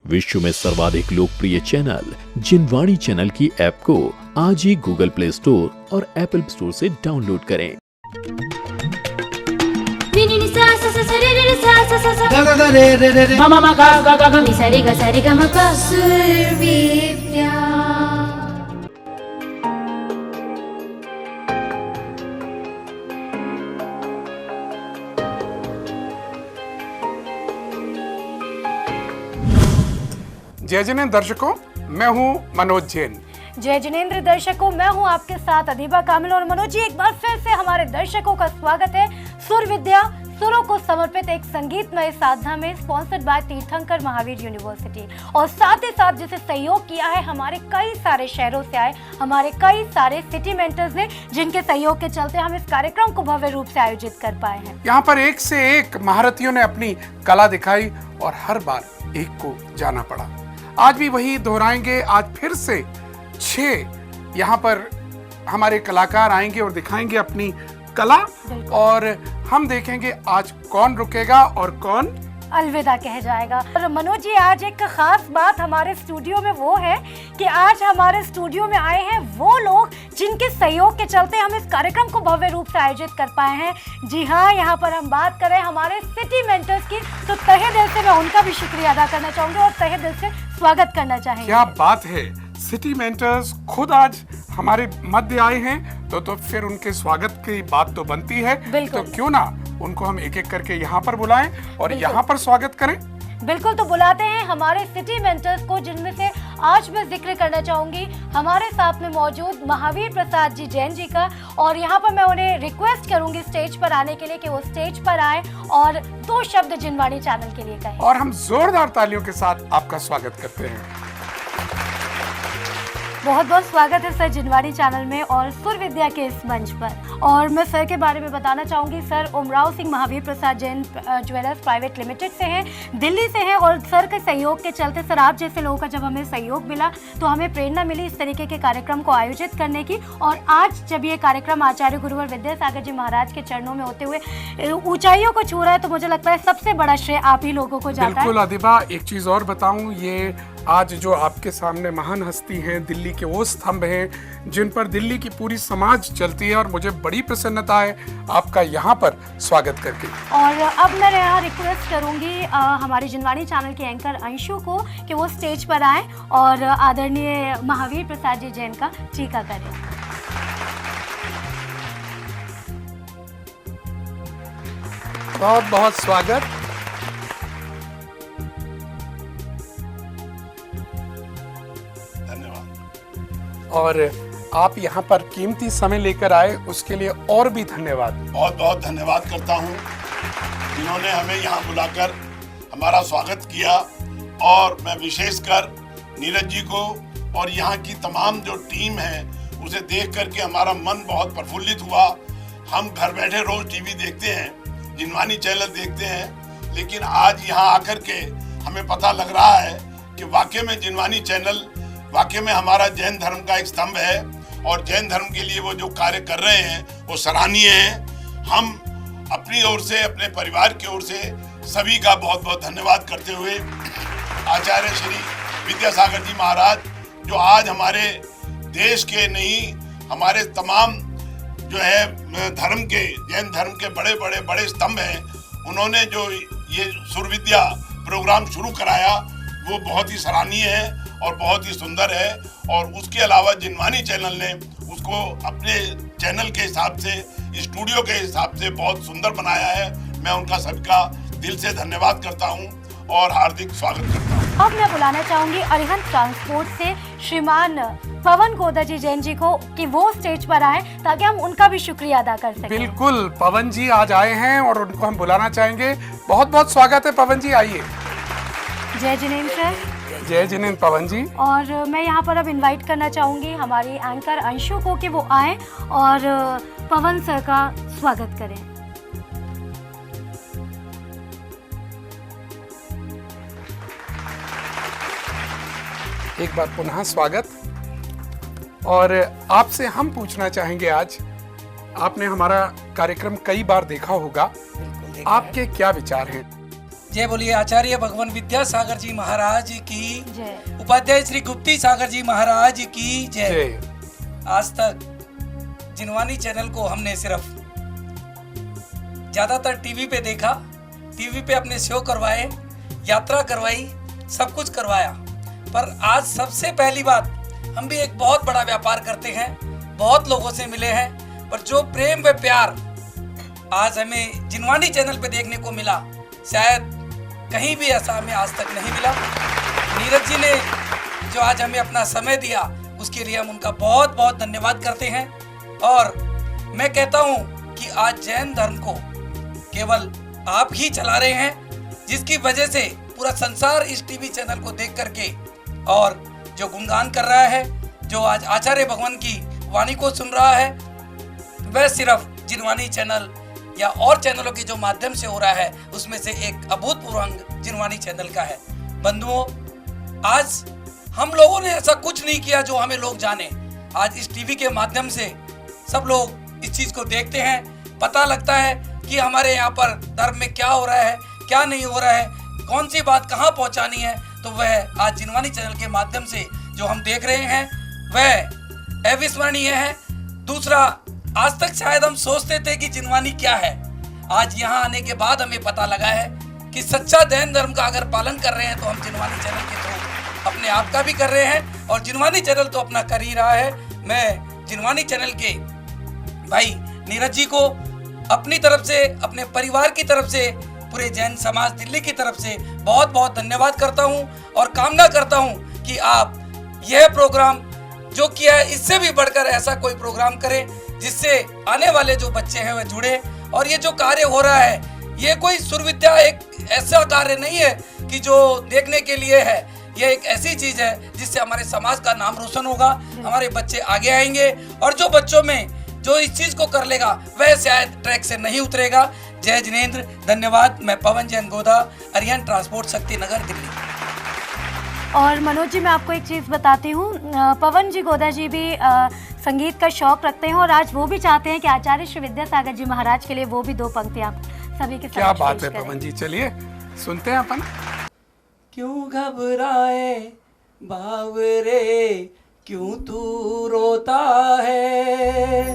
विश्व में सर्वाधिक लोकप्रिय चैनल जिनवाणी चैनल की ऐप को आज ही गूगल प्ले स्टोर और एप्पल स्टोर से डाउनलोड करें। जय जिनेंद्र दर्शकों, मैं हूं मनोज जैन। जय जिनेंद्र दर्शकों, मैं हूं आपके साथ अदीबा कामिल। और मनोज जी, एक बार फिर से हमारे दर्शकों का स्वागत है सुर विद्या, सुरों को समर्पित एक संगीतमय साधना में, स्पॉन्सर्ड बाय तीर्थंकर महावीर यूनिवर्सिटी। और साथ ही साथ जिसे सहयोग किया है हमारे कई सारे शहरों से आए हमारे कई सारे सिटी मेंटर्स ने, जिनके सहयोग के चलते हम इस कार्यक्रम को भव्य रूप से आयोजित कर पाए हैं। यहाँ पर एक से एक महारथियों ने अपनी कला दिखाई और हर बार एक को जाना पड़ा। आज भी वही दोहराएंगे। आज फिर से 6 यहाँ पर हमारे कलाकार आएंगे और दिखाएंगे अपनी कला, और हम देखेंगे आज कौन रुकेगा और कौन अलविदा कह जाएगा। और मनोज जी, आज एक खास बात हमारे स्टूडियो में वो है कि आज हमारे स्टूडियो में आए हैं वो लोग जिनके सहयोग के चलते हम इस कार्यक्रम को भव्य रूप से आयोजित कर पाए हैं। जी हाँ, यहाँ पर हम बात करें हमारे सिटी मेंटर्स की, तो तहे दिल से मैं उनका भी शुक्रिया अदा करना चाहूंगी और तहे दिल से स्वागत करना चाहेंगे। क्या बात है, सिटी मेंटर्स खुद आज हमारे मध्य आए हैं, तो फिर उनके स्वागत की बात तो बनती है। तो क्यों ना उनको हम एक एक करके यहाँ पर बुलाएं और यहाँ पर स्वागत करें। बिल्कुल, तो बुलाते हैं हमारे सिटी मेंटर्स को, जिनमें से आज मैं जिक्र करना चाहूंगी हमारे साथ में मौजूद महावीर प्रसाद जी जैन जी का। और यहाँ पर मैं उन्हें रिक्वेस्ट करूंगी स्टेज पर आने के लिए कि वो स्टेज पर आए और 2 शब्द जिनवाणी चैनल के लिए कहें। और हम जोरदार तालियों के साथ आपका स्वागत करते हैं। बहुत बहुत स्वागत है सर जिनवाणी चैनल में और सुर विद्या के इस मंच पर। और मैं सर के बारे में बताना चाहूँगी। Sir ओमराव Singh Mahavir Prasad Jain jewellers private limited से हैं, दिल्ली से हैं। और सर के सहयोग के चलते, सर आप जैसे लोगों का जब हमें सहयोग मिला तो हमें प्रेरणा मिली इस तरीके के कार्यक्रम को आयोजित करने की। और आज जब ये कार्यक्रम आचार्य गुरुवर विद्यासागर जी महाराज के चरणों में होते हुए ऊंचाइयों को छू रहा है, तो मुझे लगता है सबसे बड़ा श्रेय आप ही लोगों को जाता है। बिल्कुल अदिबा, एक चीज और बताऊं, ये आज जो आपके सामने महान हस्ती हैं, दिल्ली के वो स्तंभ हैं जिन पर दिल्ली की पूरी समाज चलती है, और मुझे बड़ी प्रसन्नता है आपका यहाँ पर स्वागत करके। और अब मैं यहाँ रिक्वेस्ट करूंगी हमारे जिनवाणी चैनल के एंकर अंशु को कि वो स्टेज पर आए और आदरणीय महावीर प्रसाद जी जैन का टीका करें। बहुत बहुत स्वागत। और आप यहाँ पर कीमती समय लेकर आए, उसके लिए और भी धन्यवाद। बहुत बहुत धन्यवाद करता हूँ जिन्होंने हमें यहाँ बुलाकर हमारा स्वागत किया। और मैं विशेषकर नीरज जी को और यहाँ की तमाम जो टीम है उसे देख करके हमारा मन बहुत प्रफुल्लित हुआ। हम घर बैठे रोज टीवी देखते हैं, जिनवाणी चैनल देखते हैं, लेकिन आज यहाँ आकर के हमें पता लग रहा है कि वाकई में जिनवाणी चैनल वाकई में हमारा जैन धर्म का एक स्तंभ है। और जैन धर्म के लिए वो जो कार्य कर रहे हैं वो सराहनीय है। हम अपनी ओर से, अपने परिवार की ओर से सभी का बहुत बहुत धन्यवाद करते हुए आचार्य श्री विद्यासागर जी महाराज, जो आज हमारे देश के नहीं, हमारे तमाम जो है धर्म के, जैन धर्म के बड़े स्तंभ हैं, उन्होंने जो ये सुर विद्या प्रोग्राम शुरू कराया वो बहुत ही सराहनीय है और बहुत ही सुंदर है। और उसके अलावा जिनवाणी चैनल ने उसको अपने चैनल के हिसाब से, स्टूडियो के हिसाब से बहुत सुंदर बनाया है। मैं उनका सबका दिल से धन्यवाद करता हूं और हार्दिक स्वागत करता हूं। अब मैं बुलाना चाहूंगी अरिहंत ट्रांसपोर्ट से श्रीमान पवन गोदाजी जैन जी को कि वो स्टेज पर आए ताकि हम उनका भी शुक्रिया अदा कर सकें। बिल्कुल, पवन जी आज आए हैं और उनको हम बुलाना चाहेंगे। बहुत बहुत स्वागत है पवन जी, आइए। जय जिनेंद्र सर। जय जिनेंद्र पवन जी। और मैं यहाँ पर अब इनवाइट करना चाहूँगी हमारी एंकर अंशु को कि वो आए और पवन सर का स्वागत करें। एक बार पुनः स्वागत। और आपसे हम पूछना चाहेंगे, आज आपने हमारा कार्यक्रम कई बार देखा होगा, आपके क्या विचार हैं? जय बोलिए आचार्य भगवान विद्यासागर जी महाराज की जय। उपाध्याय श्री गुप्ती सागर जी महाराज की जय। आज तक जिनवानी चैनल को हमने सिर्फ ज्यादातर टीवी पे देखा, टीवी पे अपने शो करवाए, यात्रा करवाई, सब कुछ करवाया, पर आज सबसे पहली बात हम भी एक बहुत बड़ा व्यापार करते हैं, बहुत लोगों से मिले हैं, पर जो प्रेम व प्यार आज हमें जिनवानी चैनल पे देखने को मिला, शायद कहीं भी ऐसा हमें आज तक नहीं मिला। नीरज जी ने जो आज हमें अपना समय दिया, उसके लिए हम उनका बहुत बहुत धन्यवाद करते हैं। और मैं कहता हूँ कि आज जैन धर्म को केवल आप ही चला रहे हैं, जिसकी वजह से पूरा संसार इस टीवी चैनल को देख करके और जो गुणगान कर रहा है, जो आज आचार्य भगवान की वाणी को सुन रहा है, वह सिर्फ जिनवानी चैनल या और चैनलों के जो माध्यम से हो रहा है, उसमें से एक अभूतपूर्व अंग जिनवानी चैनल का है। बंधुओं, आज हम लोगों ने ऐसा कुछ नहीं किया जो हमें लोग जाने। आज इस टीवी के माध्यम से सब लोग इस चीज को देखते हैं, पता लगता है कि हमारे यहाँ पर धर्म में क्या हो रहा है, क्या नहीं हो रहा है, कौन सी बात कहाँ पहुँचानी है। तो वह आज जिनवानी चैनल के माध्यम से जो हम देख रहे हैं, वह अविस्मरणीय है। दूसरा, आज तक शायद हम सोचते थे कि जिनवानी क्या है, आज यहाँ आने के बाद हमें पता लगा है कि सच्चा जैन धर्म का अगर पालन कर रहे हैं तो हम जिनवानी चैनल के थ्रू अपने आप का भी कर रहे हैं, और जिनवानी चैनल तो अपना कर ही रहा है। मैं जिनवानी चैनल के भाई नीरज जी को अपनी तरफ से, अपने परिवार की तरफ से, पूरे जैन समाज दिल्ली की तरफ से बहुत बहुत धन्यवाद करता हूं, और कामना करता हूं कि आप यह प्रोग्राम जो किया है, इससे भी बढ़कर ऐसा कोई प्रोग्राम करें जिससे आने वाले जो बच्चे हैं वह जुड़े। और ये जो कार्य हो रहा है, ये कोई सुरविद्या एक ऐसा कार्य नहीं है कि जो देखने के लिए है, ये एक ऐसी चीज है जिससे हमारे समाज का नाम रोशन होगा, हमारे बच्चे आगे आएंगे, और जो बच्चों में जो इस चीज को कर लेगा वह शायद ट्रैक से नहीं उतरेगा। जय जिनेंद्र, धन्यवाद। मैं पवन जैन गोदा, अरिहंत ट्रांसपोर्ट, शक्ति नगर, दिल्ली। और मनोज जी, मैं आपको एक चीज़ बताती हूँ, पवन जी गोदा जी भी संगीत का शौक रखते हैं, और आज वो भी चाहते हैं कि आचार्य श्री विद्यासागर जी महाराज के लिए वो भी 2 पंक्तियाँ आप सभी के साथ क्या बात पेश है करें। पवन जी, चलिए सुनते हैं अपन। क्यों घबराए बावरे, क्यों तू रोता है,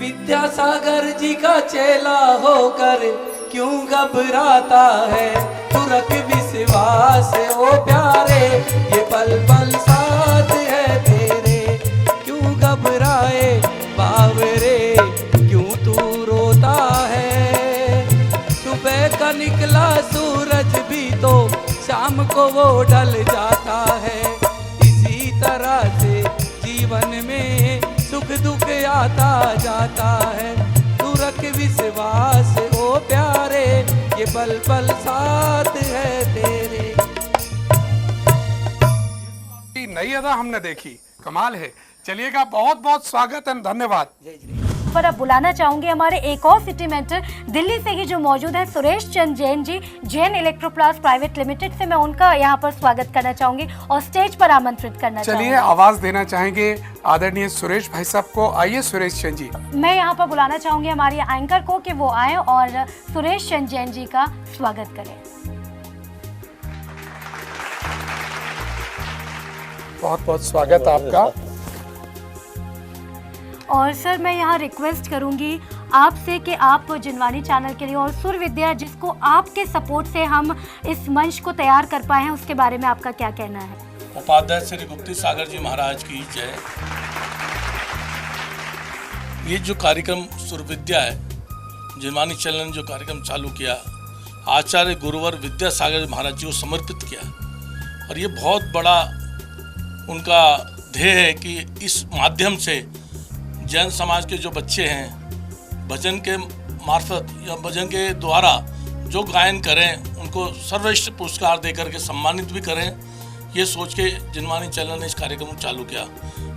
विद्यासागर जी का चेला होकर क्यों घबराता है, तू रख विश्वास ओ प्यारे, ये पल पल साथ है तेरे, क्यों घबराए बावरे, क्यों तू रोता है, सुबह का निकला सूरज भी तो शाम को वो ढल जाता है, इसी तरह से जीवन में सुख दुख आता जाता है, तू रख विश्वास ओ प्यारे, ये पल पल साथ है तेरे। नई अदा हमने देखी, कमाल है। चलिएगा, बहुत बहुत स्वागत एंड धन्यवाद। पर अब बुलाना चाहूंगी हमारे एक और सिटी मेंटर दिल्ली से ही जो मौजूद है, सुरेश चंद जैन जी, जैन इलेक्ट्रोप्लास प्राइवेट लिमिटेड से। मैं उनका यहाँ पर स्वागत करना चाहूंगी और स्टेज पर आमंत्रित करना चाहूंगी। चलिए, आवाज देना चाहेंगे आदरणीय सुरेश भाई साहब को। आइए सुरेश चंद जी। मैं यहाँ पर बुलाना चाहूंगी हमारी एंकर को कि वो आए और सुरेश चंद जैन जी का स्वागत करें। बहुत बहुत स्वागत आपका। और सर, मैं यहाँ रिक्वेस्ट करूंगी आपसे कि आप जिनवानी चैनल के लिए और सुर विद्या, जिसको आपके सपोर्ट से हम इस मंच को तैयार कर पाए हैं, उसके बारे में आपका क्या कहना है। उपाध्याय श्री गुप्ती सागर जी महाराज की जय। ये जो कार्यक्रम सुर विद्या है, जिनवानी चैनल ने जो कार्यक्रम चालू किया, आचार्य गुरुवर विद्यासागर महाराज जी को समर्पित किया, और ये बहुत बड़ा उनका ध्येय है कि इस माध्यम से जैन समाज के जो बच्चे हैं, भजन के मार्फत या भजन के द्वारा जो गायन करें, उनको सर्वश्रेष्ठ पुरस्कार देकर के सम्मानित भी करें। ये सोच के जिनवानी चैनल ने इस कार्यक्रम को चालू किया।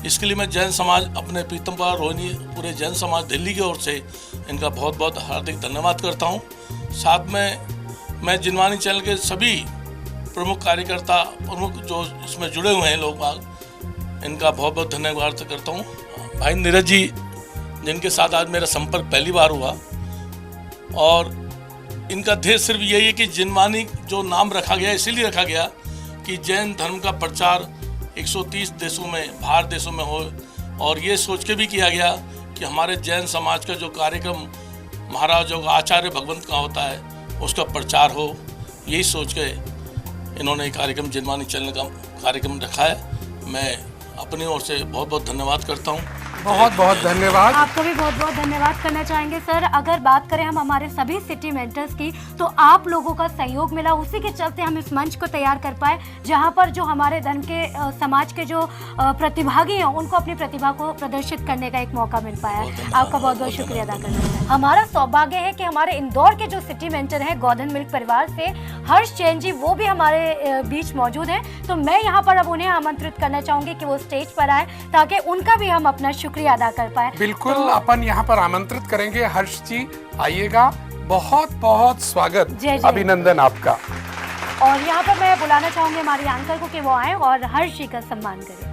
इसके लिए मैं जैन समाज, अपने प्रीतम पाल रोहिणी, पूरे जैन समाज दिल्ली की ओर से इनका बहुत बहुत हार्दिक धन्यवाद करता हूँ। साथ में मैं जिनवानी चैनल के सभी प्रमुख कार्यकर्ता, प्रमुख जो इसमें जुड़े हुए हैं लोग बाग, इनका बहुत बहुत धन्यवाद करता हूँ। भाई नीरज जी, जिनके साथ आज मेरा संपर्क पहली बार हुआ, और इनका ध्येय सिर्फ यही है कि जिनवानी जो नाम रखा गया इसीलिए रखा गया कि जैन धर्म का प्रचार 130 देशों में, भारत देशों में हो, और ये सोच के भी किया गया कि हमारे जैन समाज का जो कार्यक्रम महाराज जो आचार्य भगवंत का होता है उसका प्रचार हो। यही सोच के इन्होंने कार्यक्रम जिनवानी चैनल का कार्यक्रम रखा है। मैं अपनी ओर से बहुत बहुत धन्यवाद करता हूँ। बहुत बहुत धन्यवाद। आपको भी बहुत बहुत धन्यवाद करना चाहेंगे सर। अगर बात करें हम हमारे सभी सिटी मेंटर्स की, तो आप लोगों का सहयोग मिला, उसी के चलते हम इस मंच को तैयार कर पाए जहां पर जो हमारे धर्म के समाज के जो प्रतिभागी हैं उनको अपनी प्रतिभा को प्रदर्शित करने का एक मौका मिल पाया। आपका बहुत बहुत शुक्रिया अदा करना चाहते हैं। हमारा सौभाग्य है कि हमारे इंदौर के जो सिटी मेंटर हैं गोधन मिल्क परिवार से हर्ष जैन जी, वो भी हमारे बीच मौजूद हैं। तो मैं यहाँ पर अब उन्हें आमंत्रित करना चाहूँगी कि वो स्टेज पर आए ताकि उनका भी हम अपना शुक्रिया अदा कर पाए। बिल्कुल, अपन यहाँ पर आमंत्रित करेंगे। हर्ष जी आइएगा, बहुत बहुत स्वागत, अभिनंदन आपका। और यहाँ पर मैं बुलाना चाहूंगी हमारे एंकर को कि वो आए और हर्ष जी का सम्मान करें।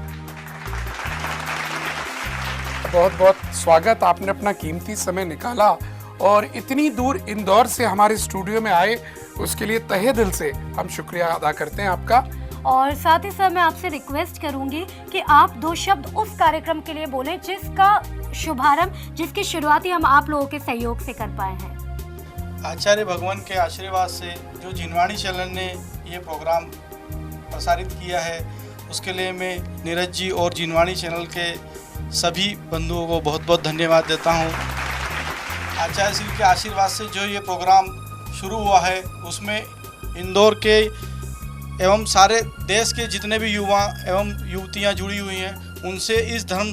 बहुत बहुत स्वागत, आपने अपना कीमती समय निकाला और इतनी दूर इंदौर से हमारे स्टूडियो में आए, उसके लिए तहे दिल से हम शुक्रिया अदा करते हैं आपका। और साथ ही साथ मैं आपसे रिक्वेस्ट करूंगी कि आप 2 शब्द उस कार्यक्रम के लिए बोलें जिसका शुभारंभ, जिसकी शुरुआत ही हम आप लोगों के सहयोग से कर पाए हैं। आचार्य भगवान के आशीर्वाद से जो जिनवाणी चैनल ने ये प्रोग्राम प्रसारित किया है, उसके लिए मैं नीरज जी और जिनवाणी चैनल के सभी बंधुओं को बहुत बहुत धन्यवाद देता हूँ। आचार्य श्री के आशीर्वाद से जो ये प्रोग्राम शुरू हुआ है, उसमें इंदौर के एवं सारे देश के जितने भी युवा एवं युवतियां जुड़ी हुई हैं, उनसे इस धर्म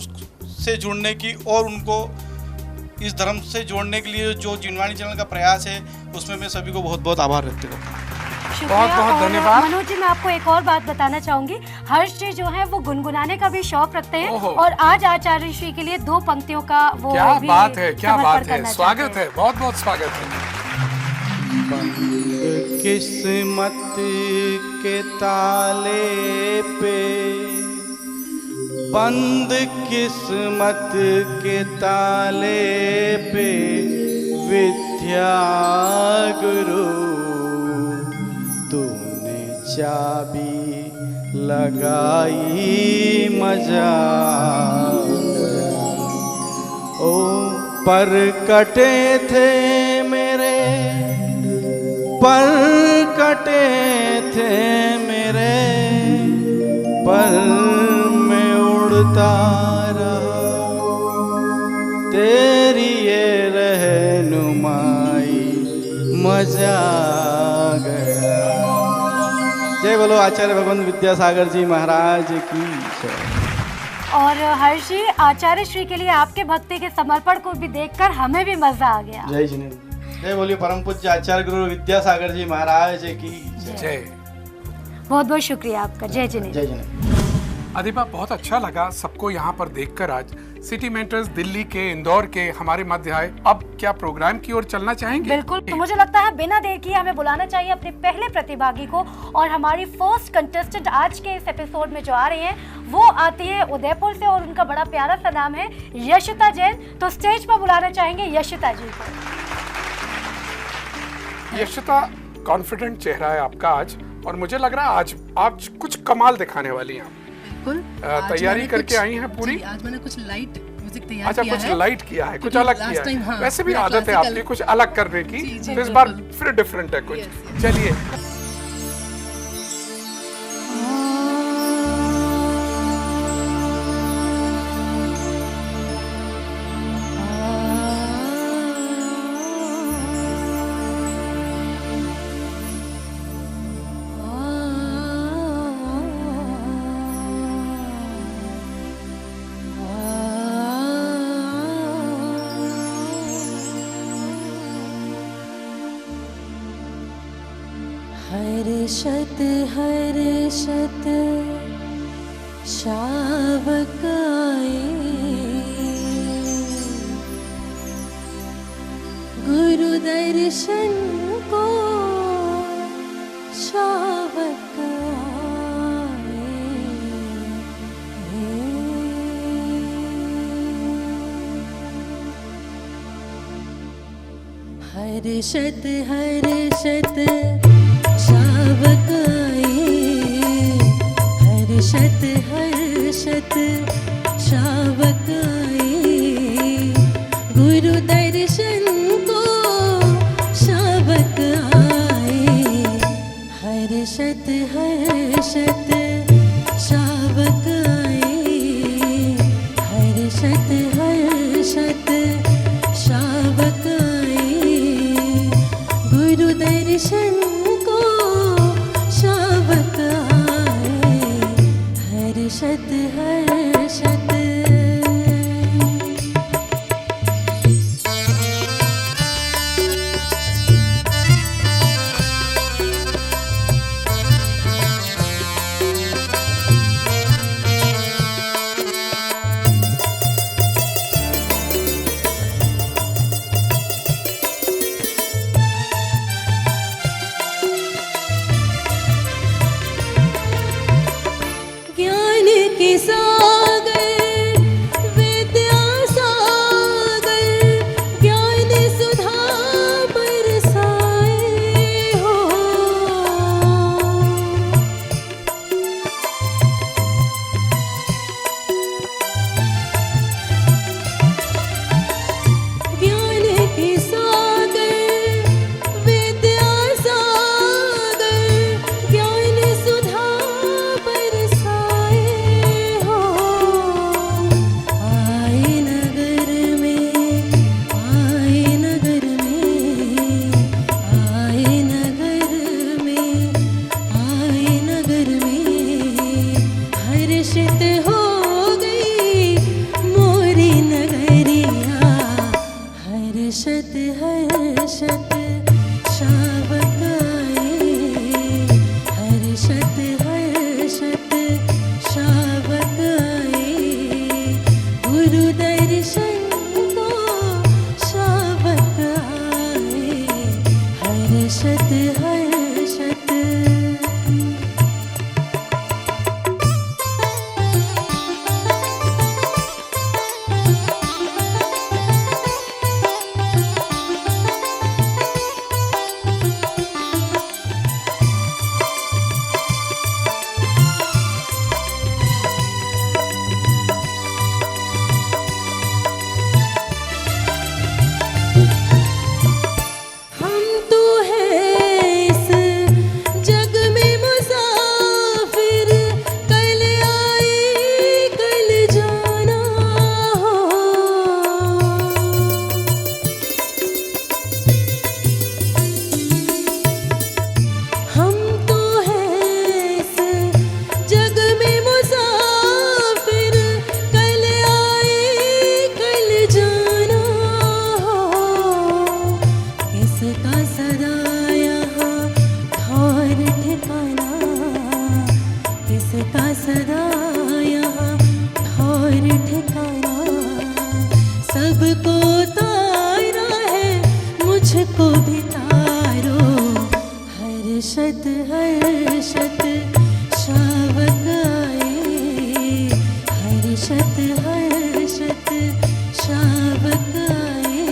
से जुड़ने की और उनको इस धर्म से जोड़ने के लिए जो जिनवाणी चैनल का प्रयास है, उसमें मैं सभी को बहुत बहुत आभार व्यक्त करता हूँ। बहुत बहुत धन्यवाद। मनोज जी, मैं आपको एक और बात बताना चाहूंगी। हर्ष जी जो है वो गुनगुनाने का भी शौक रखते हैं और आज आचार्य श्री के लिए 2 पंक्तियों का वो क्या भी बात है, क्या बात है, करना स्वागत है, बहुत बहुत स्वागत है। किस्मत के ताले पे, बंद किस्मत के ताले पे, विद्या गुरु तूने चाबी लगाई, मजा ओ पर कटे थे मेरे, पर कटे थे मेरे, पर मैं उड़ता रहा, तेरी ये रहनुमाई मजा आ गया। जय बोलो आचार्य भगवंत विद्यासागर जी महाराज की जय। और हर्ष जी, आचार्य श्री के लिए आपके भक्ति के समर्पण को भी देखकर हमें भी मजा आ गया। जय जी, जय बोलिए परम पूज्य आचार्य गुरु विद्यासागर जी महाराज की जय। बहुत बहुत शुक्रिया आपका। जय जिनेन्द्र। जय जिनेन्द्र। अधिपा, बहुत अच्छा लगा सबको यहाँ पर देखकर। आज सिटी मेंटर्स दिल्ली के, इंदौर के हमारे मध्य आए। अब क्या प्रोग्राम की ओर चलना चाहेंगे? बिल्कुल, तो मुझे लगता है बिना देर किए हमें बुलाना चाहिए अपने पहले प्रतिभागी को। और हमारी फर्स्ट कंटेस्टेंट आज के इस एपिसोड में जो आ रही हैं वो आती है उदयपुर से और उनका बड़ा प्यारा सा नाम है यशिता जैन। तो स्टेज पर बुलाना चाहेंगे यशिता जी को। यशिता, कॉन्फिडेंट चेहरा है आपका आज, और मुझे लग रहा है आज कुछ कमाल दिखाने वाली हैं। बिल्कुल, तैयारी करके आई हैं पूरी। आज मैंने कुछ लाइट म्यूजिक तैयार अच्छा, किया कुछ है। लाइट किया है, कुछ अलग किया है। हाँ, वैसे भी आदत है आपकी कुछ अलग करने की, तो इस बार फिर डिफरेंट है कुछ। चलिए। हर्षत हर्षत शावक आए, गुरु दर्शन को शावक आए। हर्षत हर्षत शावक आए, हर्षत हर्षत शावक आए, गुरु दर्शन को शावक आए, हर्षत हर्षत शावक आए, हर्षत हर्षत शावक आए, गुरु दर्शन को शावक आए, हर्षत हर्षत। ज्ञान के सागर विद्या सागर, ज्ञान सुधा बरसाए हो, ज्ञान के सागर विद्या सागर, ज्ञान सुधा बरसाए हो, आए नगर में, आए नगर में, आए नगर में, आए नगर में, हर्षित हो गई मोरी नगरिया, हर्षत हर्षत शावक आए, हर्षत हर्षत शावक आए, गुरु दर्शन को शावक आए, हर्षत हर्षत। हम तो हैं इस जग में मुसाफिर, कल आए कल जाना हो, हम तो हैं इस जग में मुसाफिर, कल आए कल जाना हो, किसका सदा यहाँ ठौर ठिकाना, किसका सदा यहाँ ठौर ठिकाना, सबको तारा है मुझको भी तारो, हर्षत हर्षत शावक आए, हर्षत हर्षत शावक आए,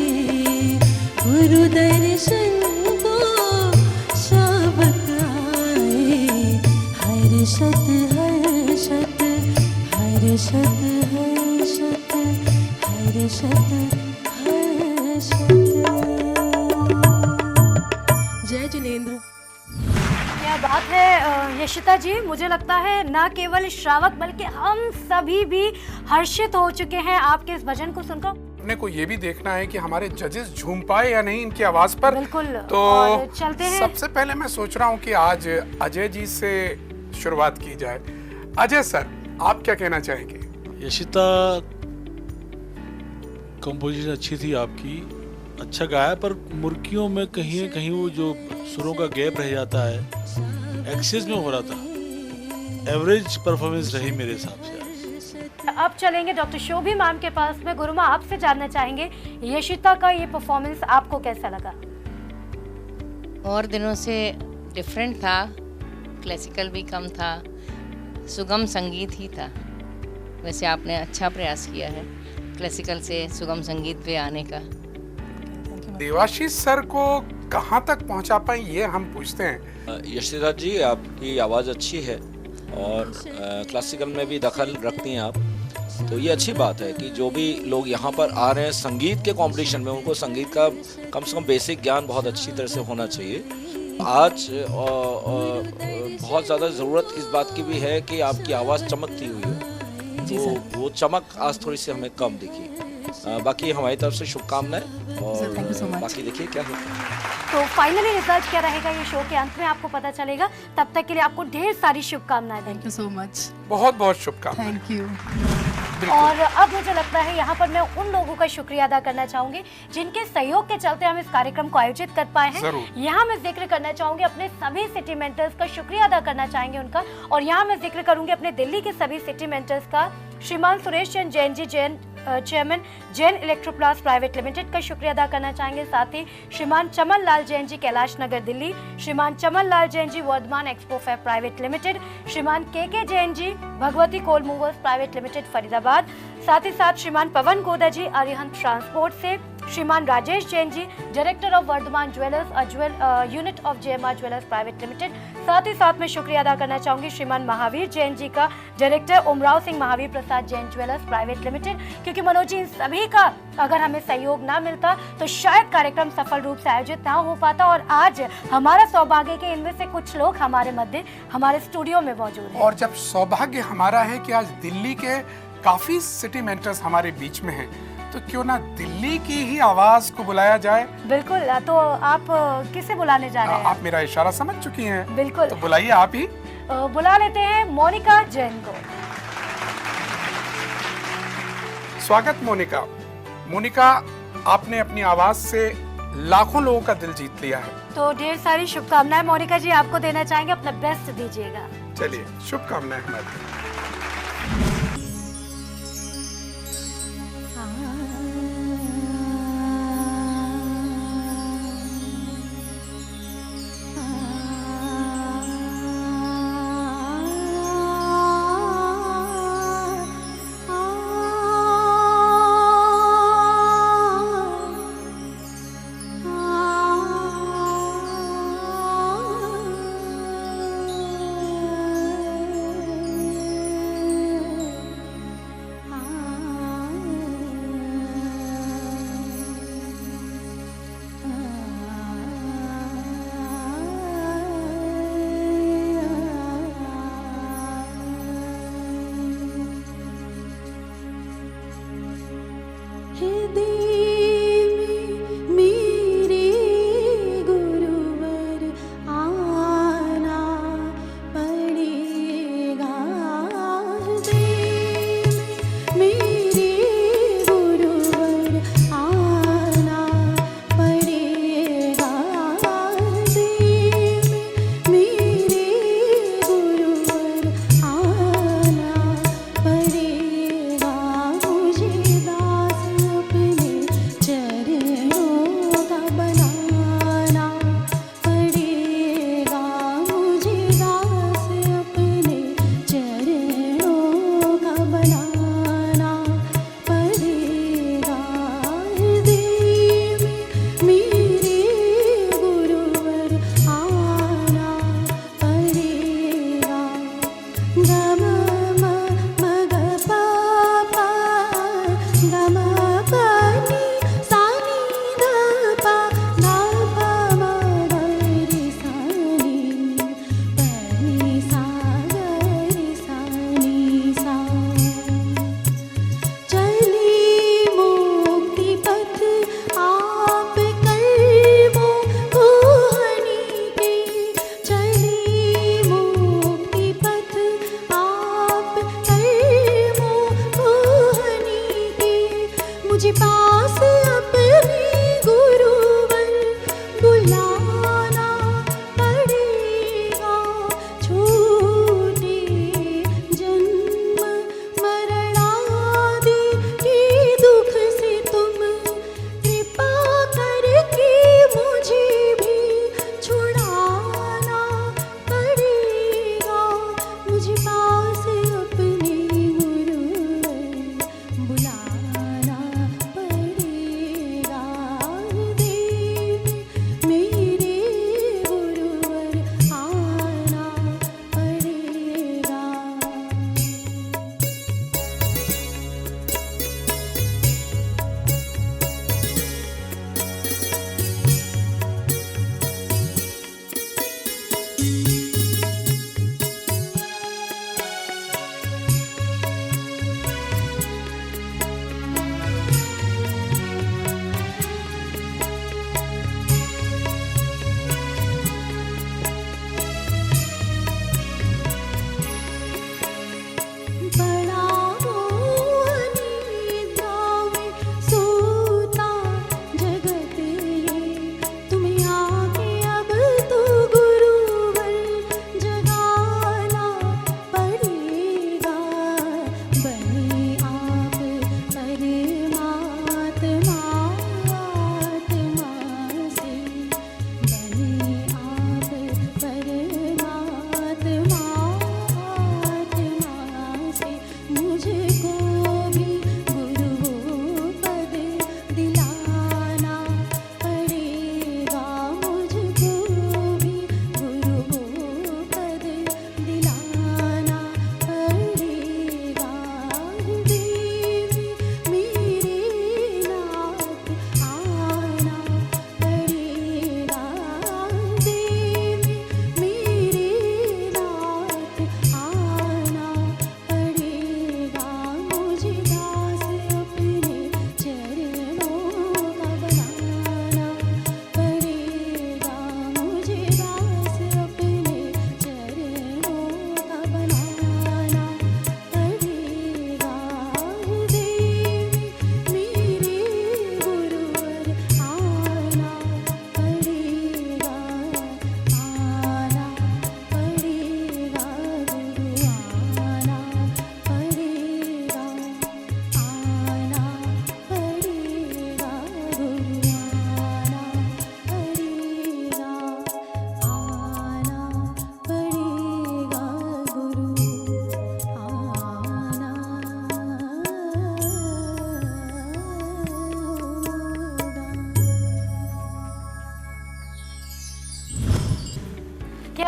गुरु दर्शन को शावक आए, हर्षत हर्षत हर्षत हर्षत हर्षत हर्षत। जय जिनेंद्र। क्या बात है यशिता जी, मुझे लगता है ना केवल श्रावक बल्कि हम सभी भी हर्षित हो चुके हैं आपके इस भजन को सुनकर। अपने को ये भी देखना है कि हमारे जजेस झूम पाए या नहीं इनकी आवाज पर। बिल्कुल। तो और चलते हैं। सबसे पहले मैं सोच रहा हूँ कि आज अजय जी से शुरुआत की जाए। अजय सर, आप क्या कहना चाहेंगे? यशिता, कंपोजिशन अच्छी थी आपकी, अच्छा गाया, पर मुर्कियों में कहीं कहीं वो जो सुरों का गैप रह जाता है, एक्सेस में हो रहा था। एवरेज परफॉर्मेंस रही मेरे हिसाब से। अब चलेंगे डॉक्टर शोभी मैम के पास में। गुरुमा, आपसे जानना चाहेंगे यशिता का ये परफॉर्मेंस आपको कैसा लगा? और दिनों से डिफरेंट था, क्लासिकल भी कम था, सुगम संगीत ही था। वैसे आपने अच्छा प्रयास किया है क्लासिकल से सुगम संगीत पे आने का। देवाशीष सर को कहाँ तक पहुँचा पाए ये हम पूछते हैं। यशराज जी, आपकी आवाज़ अच्छी है और क्लासिकल में भी दखल रखती हैं आप, तो ये अच्छी बात है कि जो भी लोग यहाँ पर आ रहे हैं संगीत के कंपटीशन में, उनको संगीत का कम से कम बेसिक ज्ञान बहुत अच्छी तरह से होना चाहिए। आज बहुत ज़्यादा ज़रूरत इस बात की भी है कि आपकी आवाज़ चमकती हुई हो, तो वो चमक आज थोड़ी सी हमें कम दिखी। बाकी हमारी तरफ से शुभकामनाएं और बाकी देखिए क्या होता है। तो फाइनली रिजल्ट क्या रहेगा ये शो के अंत में आपको पता चलेगा। तब तक के लिए आपको ढेर सारी शुभकामनाएं। Thank you so much. बहुत बहुत शुभकामनाएं। Thank you. और अब मुझे लगता है यहाँ पर मैं उन लोगों का शुक्रिया अदा करना चाहूंगी जिनके सहयोग के चलते हम इस कार्यक्रम को आयोजित कर पाए हैं। यहाँ मैं जिक्र करना चाहूंगी अपने सभी सिटी मेंटर्स का, शुक्रिया अदा करना चाहेंगे उनका। और यहाँ मैं जिक्र करूंगी अपने दिल्ली के सभी सिटी मेंटर्स का। श्रीमान Suresh Chand Jain ji, chairman Jain इलेक्ट्रोप्लास private limited का शुक्रिया अदा करना चाहेंगे। साथ ही श्रीमान चमन लाल जैन जी, कैलाश नगर दिल्ली। श्रीमान Chaman Lal Jain ji, Vardhman expo fab private limited. श्रीमान K Jain ji, Bhagwati coal movers private limited Faridabad. साथ ही साथ श्रीमान पवन गोदा जी, अरिहंत ट्रांसपोर्ट से। श्रीमान Rajesh Jain ji, director of Vardhman jewellers, unit of JMR jewellers private limited. साथ ही साथ मैं शुक्रिया अदा करना चाहूंगी श्रीमान महावीर जैन जी का, director Umrao Singh Mahavir Prasad Jain jewellers private limited. क्योंकि मनोज जी, इन सभी का अगर हमें सहयोग ना मिलता तो शायद कार्यक्रम सफल रूप से आयोजित ना हो पाता। और आज हमारा सौभाग्य कि इनमें से कुछ लोग हमारे मध्य, हमारे स्टूडियो में मौजूद हैं। और जब सौभाग्य हमारा है कि आज दिल्ली के काफी सिटी मेंटर्स हमारे बीच में हैं, तो क्यों ना दिल्ली की ही आवाज को बुलाया जाए। बिल्कुल। तो आप किसे बुलाने जा रहे हैं? आप मेरा इशारा समझ चुकी हैं। बिल्कुल। तो बुलाइए आप ही। बुला लेते हैं मोनिका जैन को। स्वागत मोनिका। मोनिका, आपने अपनी आवाज से लाखों लोगों का दिल जीत लिया है। तो ढेर सारी शुभकामनाएं मोनिका जी आपको देना चाहेंगे, अपना बेस्ट दीजिएगा। चलिए, शुभकामनाएं हमारी।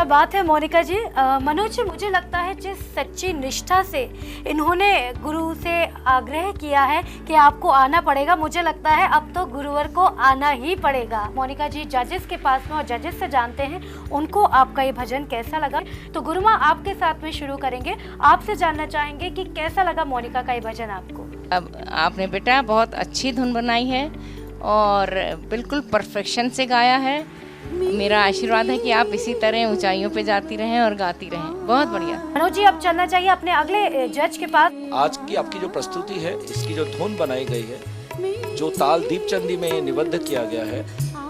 बात है मोनिका जी। मनोज जी, मुझे लगता है जिस सच्ची निष्ठा से इन्होंने गुरु से आग्रह किया है कि आपको आना पड़ेगा, मुझे लगता है अब तो गुरुवर को आना ही पड़ेगा। मोनिका जी जजेस के पास में और जजेस से जानते हैं उनको आपका ये भजन कैसा लगा। तो गुरुमा आपके साथ में शुरू करेंगे, आपसे जानना चाहेंगे कि कैसा लगा मोनिका का ये भजन आपको। अब आपने बेटा बहुत अच्छी धुन बनाई है और बिल्कुल परफेक्शन से गाया है। मेरा आशीर्वाद है कि आप इसी तरह ऊंचाइयों पे जाती रहें और गाती रहें। बहुत बढ़िया। मनोज जी अब चलना चाहिए अपने अगले जज के पास। आज की आपकी जो प्रस्तुति है, इसकी जो धुन बनाई गई है, जो ताल दीपचंदी में निबद्ध किया गया है,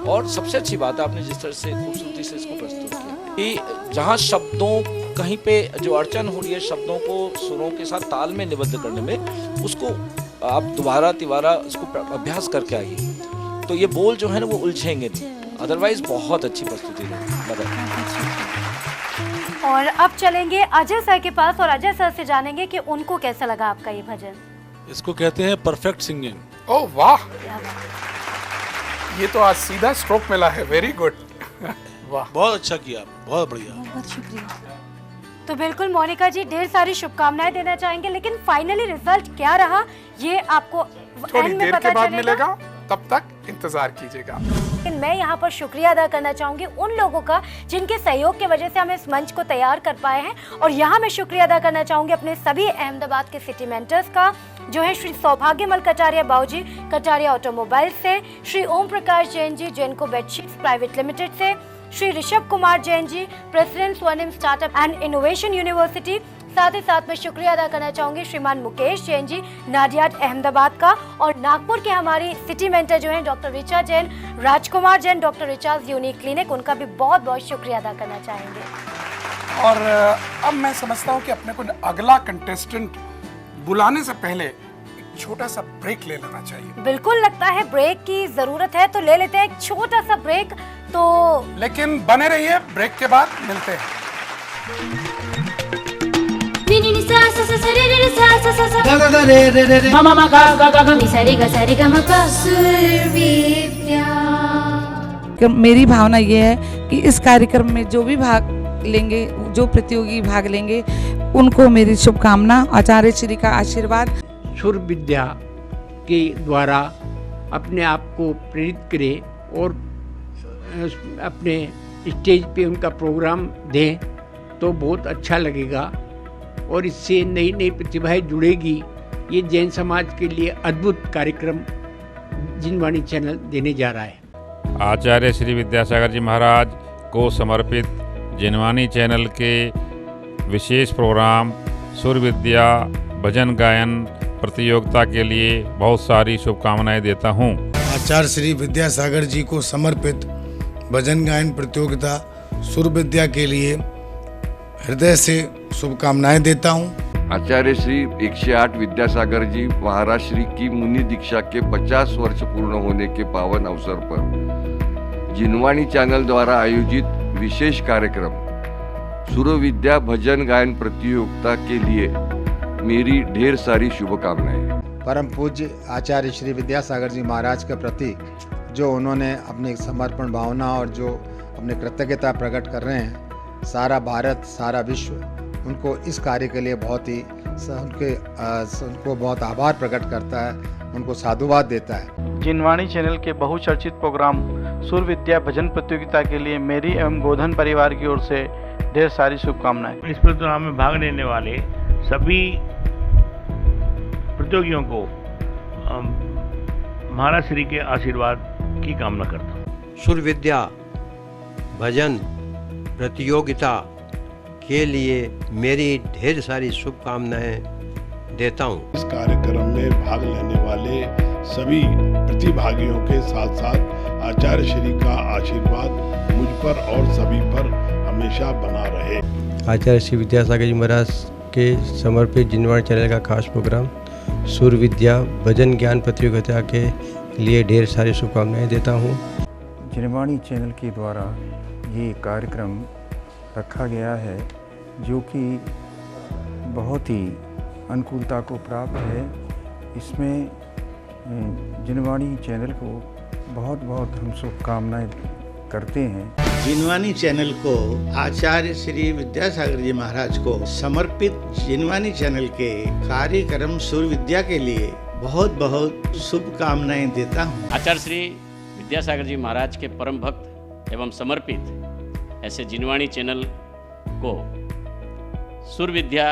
और सबसे अच्छी बात है आपने जिस तरह से खूबसूरती से इसको प्रस्तुत किया कि जहाँ शब्दों कहीं पे जो अड़चन हो रही है शब्दों को सुरों के साथ ताल में निबद्ध करने में, उसको आप दोबारा तिबारा उसको अभ्यास करके आइए तो ये बोल जो है ना वो उलझेंगे नहीं। अदरवाइज बहुत अच्छी प्रस्तुति है। और अब चलेंगे अजय सर के पास और अजय सर से जानेंगे कि उनको कैसा लगा आपका ये भजन। इसको कहते हैं परफेक्ट सिंगिंग। ओह वाह, ये तो आज सीधा स्ट्रोक मिला है। Very good. वाह, बहुत अच्छा किया, बहुत बढ़िया। बहुत शुक्रिया। तो बिल्कुल मोनिका जी ढेर सारी शुभकामनाएं देना चाहेंगे, लेकिन फाइनली रिजल्ट क्या रहा ये आपको थोड़ी देर के बाद मिलेगा, तब तक इंतजार कीजिएगा। लेकिन मैं यहाँ पर शुक्रिया अदा करना चाहूंगी उन लोगों का जिनके सहयोग की वजह से हम इस मंच को तैयार कर पाए हैं। और यहाँ मैं शुक्रिया अदा करना चाहूंगी अपने सभी अहमदाबाद के सिटी मेंटर्स का, जो है श्री सौभाग्यमल कटारिया बाबूजी कटारिया ऑटोमोबाइल से, Shri Om Prakash Jain ji जैनको bedsheets private limited से, श्री ऋषभ कुमार जैन जी प्रेसिडेंट स्वर्णिम स्टार्टअप एंड इनोवेशन यूनिवर्सिटी। साथ ही साथ मैं शुक्रिया अदा करना चाहूंगी श्रीमान मुकेश जैन जी नाडियाड अहमदाबाद का, और नागपुर के हमारी सिटी मेंटर जो हैं doctor Richa Jain, Rajkumar Jain, doctor Richa's unique clinic, उनका भी बहुत बहुत शुक्रिया अदा करना चाहेंगे। और अब मैं समझता हूँ कि अपने को अगला कंटेस्टेंट बुलाने से पहले एक छोटा सा ब्रेक ले लेना चाहिए। बिल्कुल लगता है ब्रेक की जरूरत है, तो ले लेते हैं एक छोटा सा ब्रेक। तो लेकिन बने रहिए, ब्रेक के बाद मिलते हैं। मेरी भावना ये है कि इस कार्यक्रम में जो भी भाग लेंगे, जो प्रतियोगी भाग लेंगे, उनको मेरी शुभकामना, आचार्य श्री का आशीर्वाद। सुर विद्या के द्वारा अपने आप को प्रेरित करें और अपने स्टेज पे उनका प्रोग्राम दें तो बहुत अच्छा लगेगा और इससे नई नई प्रतिभाएं जुड़ेगी। ये जैन समाज के लिए अद्भुत कार्यक्रम जिनवाणी चैनल देने जा रहा है। आचार्य श्री विद्यासागर जी महाराज को समर्पित जिनवाणी चैनल के विशेष प्रोग्राम सुर विद्या भजन गायन प्रतियोगिता के लिए बहुत सारी शुभकामनाएं देता हूं। आचार्य श्री विद्यासागर जी को समर्पित भजन गायन प्रतियोगिता सुर विद्या के लिए हृदय से शुभकामनाएं देता हूं। आचार्य श्री 108 विद्यासागर जी महाराज श्री की मुनि दीक्षा के 50 वर्ष पूर्ण होने के पावन अवसर पर जिनवाणी चैनल द्वारा आयोजित विशेष कार्यक्रम सुर विद्या भजन गायन प्रतियोगिता के लिए मेरी ढेर सारी शुभकामनाएं। परम पूज्य आचार्य श्री विद्यासागर जी महाराज के प्रति जो उन्होंने अपनी समर्पण भावना और जो अपनी कृतज्ञता प्रकट कर रहे हैं, सारा भारत सारा विश्व उनको इस कार्य के लिए बहुत ही उनको बहुत आभार प्रकट करता है, उनको साधुवाद देता है। जिनवाणी चैनल के बहुचर्चित प्रोग्राम सुर विद्या भजन प्रतियोगिता के लिए मेरी एवं गोधन परिवार की ओर से ढेर सारी शुभकामनाएं। इस प्रोग्राम में भाग लेने वाले सभी प्रतियोगियों को महाराज श्री के आशीर्वाद की कामना करता हूँ। सुर विद्या भजन प्रतियोगिता के लिए मेरी ढेर सारी शुभकामनाएं देता हूँ। इस कार्यक्रम में भाग लेने वाले सभी प्रतिभागियों के साथ साथ आचार्य श्री का आशीर्वाद मुझ पर और सभी पर हमेशा बना रहे। आचार्य श्री विद्यासागर जी महाराज के समर्पित जिनवाणी चैनल का खास प्रोग्राम सुर विद्या भजन ज्ञान प्रतियोगिता के लिए ढेर सारी शुभकामनाएं देता हूँ। जिनवाणी चैनल के द्वारा ये कार्यक्रम रखा गया है जो कि बहुत ही अनुकूलता को प्राप्त है। इसमें जिनवाणी चैनल को बहुत बहुत हम शुभकामनाएं करते हैं। जिनवानी चैनल को आचार्य श्री विद्यासागर जी महाराज को समर्पित जिनवानी चैनल के कार्यक्रम सूर्य विद्या के लिए बहुत बहुत शुभकामनाएं देता हूं। आचार्य श्री विद्यासागर जी महाराज के परम भक्त एवं समर्पित ऐसे जिनवानी चैनल को सूर्य विद्या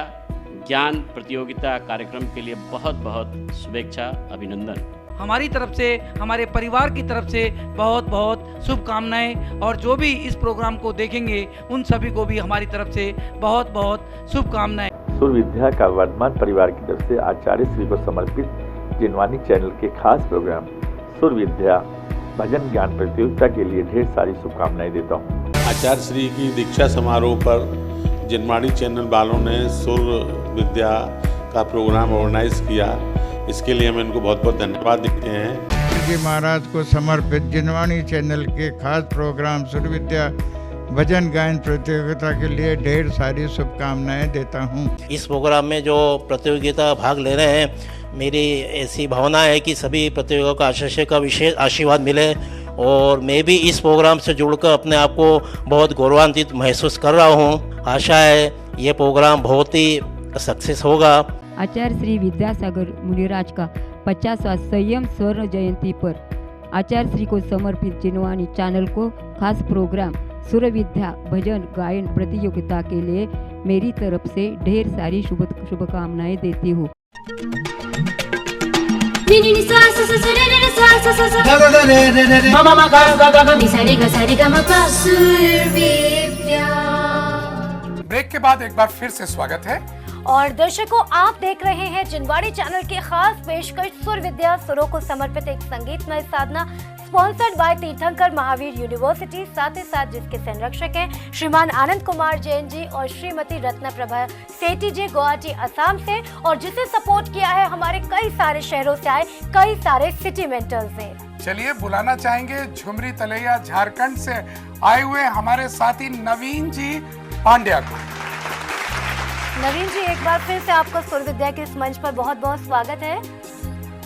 ज्ञान प्रतियोगिता कार्यक्रम के लिए बहुत बहुत शुभेच्छा, अभिनंदन। हमारी तरफ से, हमारे परिवार की तरफ से बहुत बहुत शुभकामनाएं, और जो भी इस प्रोग्राम को देखेंगे उन सभी को भी हमारी तरफ से बहुत बहुत शुभकामनाएं। सूर्य विद्या का वर्धमान परिवार की तरफ से आचार्य श्री को समर्पित जिनवानी चैनल के खास प्रोग्राम सूर्य विद्या भजन ज्ञान प्रतियोगिता के लिए ढेर सारी शुभकामनाएं देता हूँ। आचार्य श्री की दीक्षा समारोह पर जिनवानी चैनल वालों ने सूर्य विद्या का प्रोग्राम ऑर्गेनाइज किया, इसके लिए हम इनको बहुत बहुत धन्यवाद देते हैं। जी महाराज को समर्पित जिनवानी चैनल के खास प्रोग्राम सूर्य विद्या भजन गायन प्रतियोगिता के लिए ढेर सारी शुभकामनाएं देता हूं। इस प्रोग्राम में जो प्रतियोगिता भाग ले रहे हैं, मेरी ऐसी भावना है कि सभी प्रतियोगियों का आचार्य का विशेष आशीर्वाद मिले, और मैं भी इस प्रोग्राम से जुड़कर अपने आप को बहुत गौरवान्वित महसूस कर रहा हूं। आशा है ये प्रोग्राम बहुत ही सक्सेस होगा। आचार्य श्री विद्यासागर मुनिराज का 50वां संयम स्वर्ण जयंती पर आचार्य श्री को समर्पित जिनवानी चैनल को खास प्रोग्राम सूर्य विद्या भजन गायन प्रतियोगिता के लिए मेरी तरफ से ढेर सारी शुभकामनाएं देती हूँ। ब्रेक के बाद एक बार फिर से स्वागत है। और दर्शकों, आप देख रहे हैं जिनवानी चैनल की खास पेशकश सूर्य विद्या सुरों को समर्पित एक संगीतमय साधना, स्पॉन्सर्ड बाय तीर्थंकर महावीर यूनिवर्सिटी, साथ ही साथ जिसके संरक्षक हैं श्रीमान आनंद कुमार जैन जी और श्रीमती रत्न प्रभा सेठी जी गुवाहाटी असम से, और जिसे सपोर्ट किया है हमारे कई सारे शहरों से आए कई सारे सिटी मेंटर्स ने। चलिए बुलाना चाहेंगे झुमरी तलैया झारखंड से आए हुए हमारे साथी नवीन जी पांड्या को। नवीन जी, एक बार फिर से आपका सूर्य विद्या के इस मंच पर बहुत बहुत स्वागत है।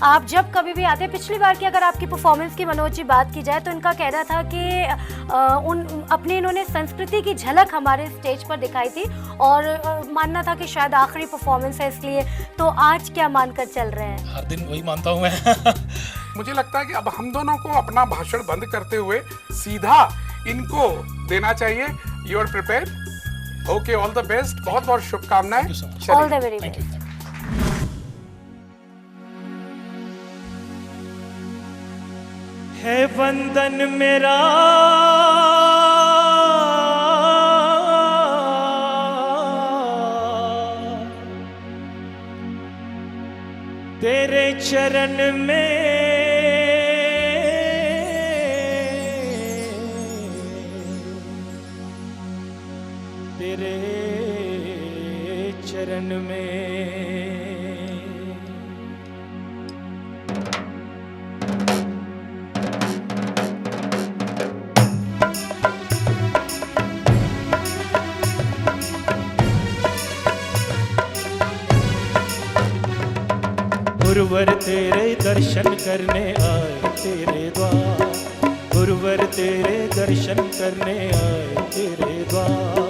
आप जब कभी भी आते हैं, पिछली बार की अगर आपकी परफॉर्मेंस की मनोज जी बात की जाए तो इनका कहना था कि इन्होंने संस्कृति की झलक हमारे स्टेज पर दिखाई थी, और मानना था कि शायद आखिरी परफॉर्मेंस है इसलिए, तो आज क्या मानकर चल रहे हैं? हर दिन वही मानता हूँ मैं। मुझे लगता है कि अब हम दोनों को अपना भाषण बंद करते हुए सीधा इनको देना चाहिए। You are prepared? Okay, all the best, बहुत बहुत शुभकामनाएं। All the very best. है वंदन मेरा तेरे चरण में, तेरे चरण में। गुरुवर तेरे दर्शन करने आए तेरे द्वार, गुरुवर तेरे दर्शन करने आए तेरे द्वार।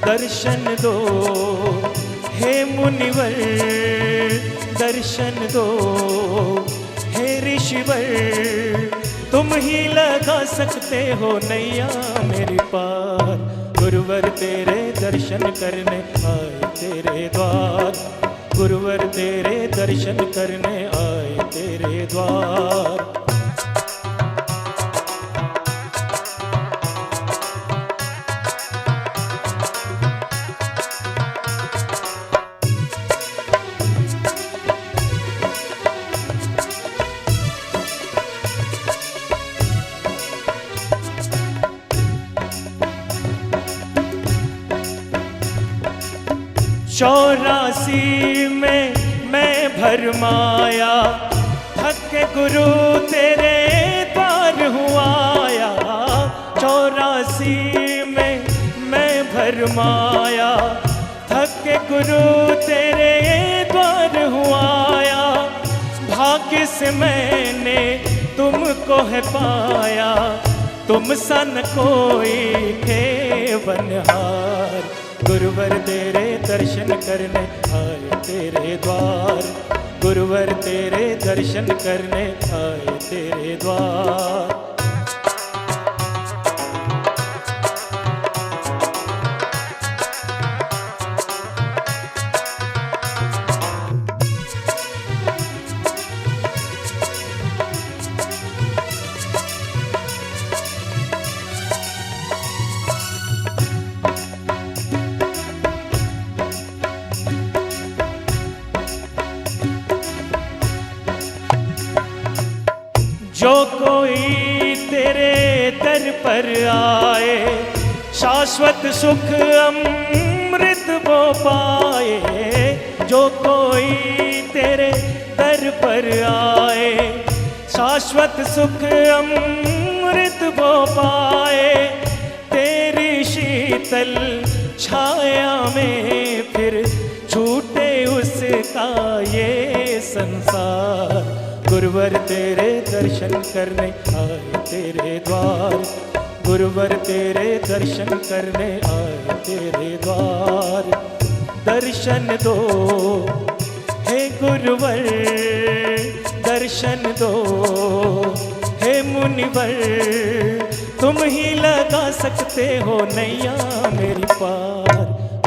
दर्शन दो हे मुनिवर, दर्शन दो हे ऋषिवर, तुम ही लगा सकते हो नैया मेरी पार। गुरुवर तेरे दर्शन करने आए तेरे द्वार, गुरुवर तेरे दर्शन करने आए तेरे द्वार। चौरासी में मैं भरमाया, थक गुरु तेरे द्वार हुआ आया। चौरासी में मैं भरमाया, थक गुरु तेरे द्वार हुआ आया। भाग्य से मैंने तुमको है पाया, तुम सन कोई थे बनहार। गुरुवर तेरे दर्शन करने आए तेरे द्वार, गुरुवर तेरे दर्शन करने आए तेरे द्वार। जो कोई तेरे दर पर आए, शाश्वत सुख अमृत वो पाए। जो कोई तेरे दर पर आए, शाश्वत सुख अमृत वो पाए। तेरी शीतल छाया में फिर छूटे उसका ये संसार। गुरुवर तेरे दर्शन करने आए तेरे द्वार, गुरुवर तेरे दर्शन करने आए तेरे द्वार। दर्शन दो हे गुरुवर, दर्शन दो हे मुनिवर। तुम ही लगा सकते हो नैया मेरी पार।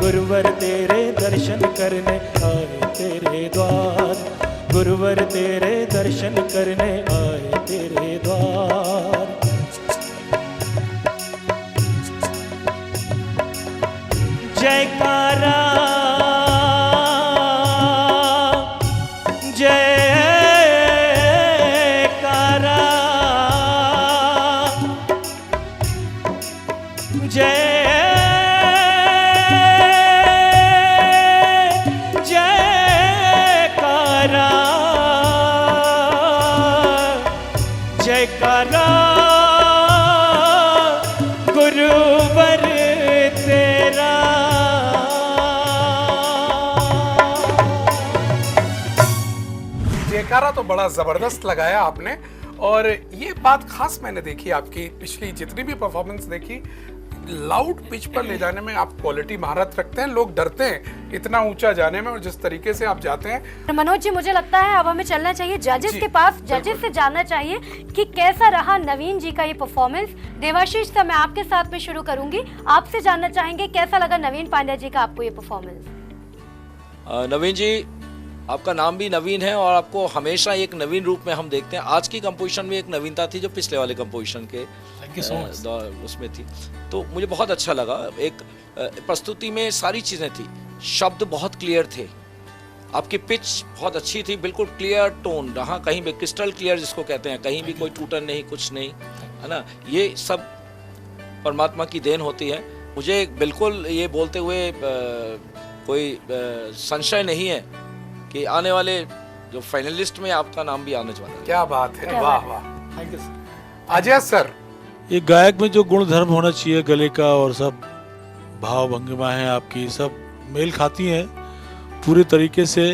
गुरुवर तेरे दर्शन करने आए तेरे द्वार, गुरुवर तेरे दर्शन करने आए तेरे द्वार। जयकारा जयकारा गुरुवर तेरा। जयकारा तो बड़ा जबरदस्त लगाया आपने। और ये बात खास मैंने देखी आपकी पिछली जितनी भी परफॉर्मेंस देखी, लाउड पिच पर ले जाने में आप क्वालिटी महारत रखते हैं। लोग डरते हैं इतना ऊंचा जाने में, और जिस तरीके से आप जाते हैं। मनोज जी, मुझे लगता है अब हमें चलना चाहिए जजेस के पास। जजेस से जानना चाहिए कि कैसा रहा नवीन जी का ये परफॉर्मेंस। देवाशीष सर, मैं आपके साथ में शुरू करूंगी। आपसे जानना चाहेंगे कैसा लगा नवीन पांड्या जी का आपको ये परफॉर्मेंस। नवीन जी, आपका नाम भी नवीन है और आपको हमेशा एक नवीन रूप में हम देखते हैं। आज की कंपोजिशन में एक नवीनता थी जो पिछले वाले कंपोजिशन के उसमें थी, तो मुझे बहुत अच्छा लगा। एक प्रस्तुति में सारी चीज़ें थी, शब्द बहुत क्लियर थे, आपकी पिच बहुत अच्छी थी, बिल्कुल क्लियर टोन रहा, कहीं भी क्रिस्टल क्लियर जिसको कहते हैं, कहीं भी कोई टूटन नहीं, कुछ नहीं, है ना। ये सब परमात्मा की देन होती है। मुझे बिल्कुल ये बोलते हुए कोई संशय नहीं है कि आने वाले जो फाइनलिस्ट में आपका नाम भी आने वाला है। क्या बात है, वाह वाह। Thank you sir. Ajay sir, एक गायक में जो गुण धर्म होना चाहिए, गले का और सब भाव भंगिमा है आपकी, सब मेल खाती हैं पूरे तरीके से।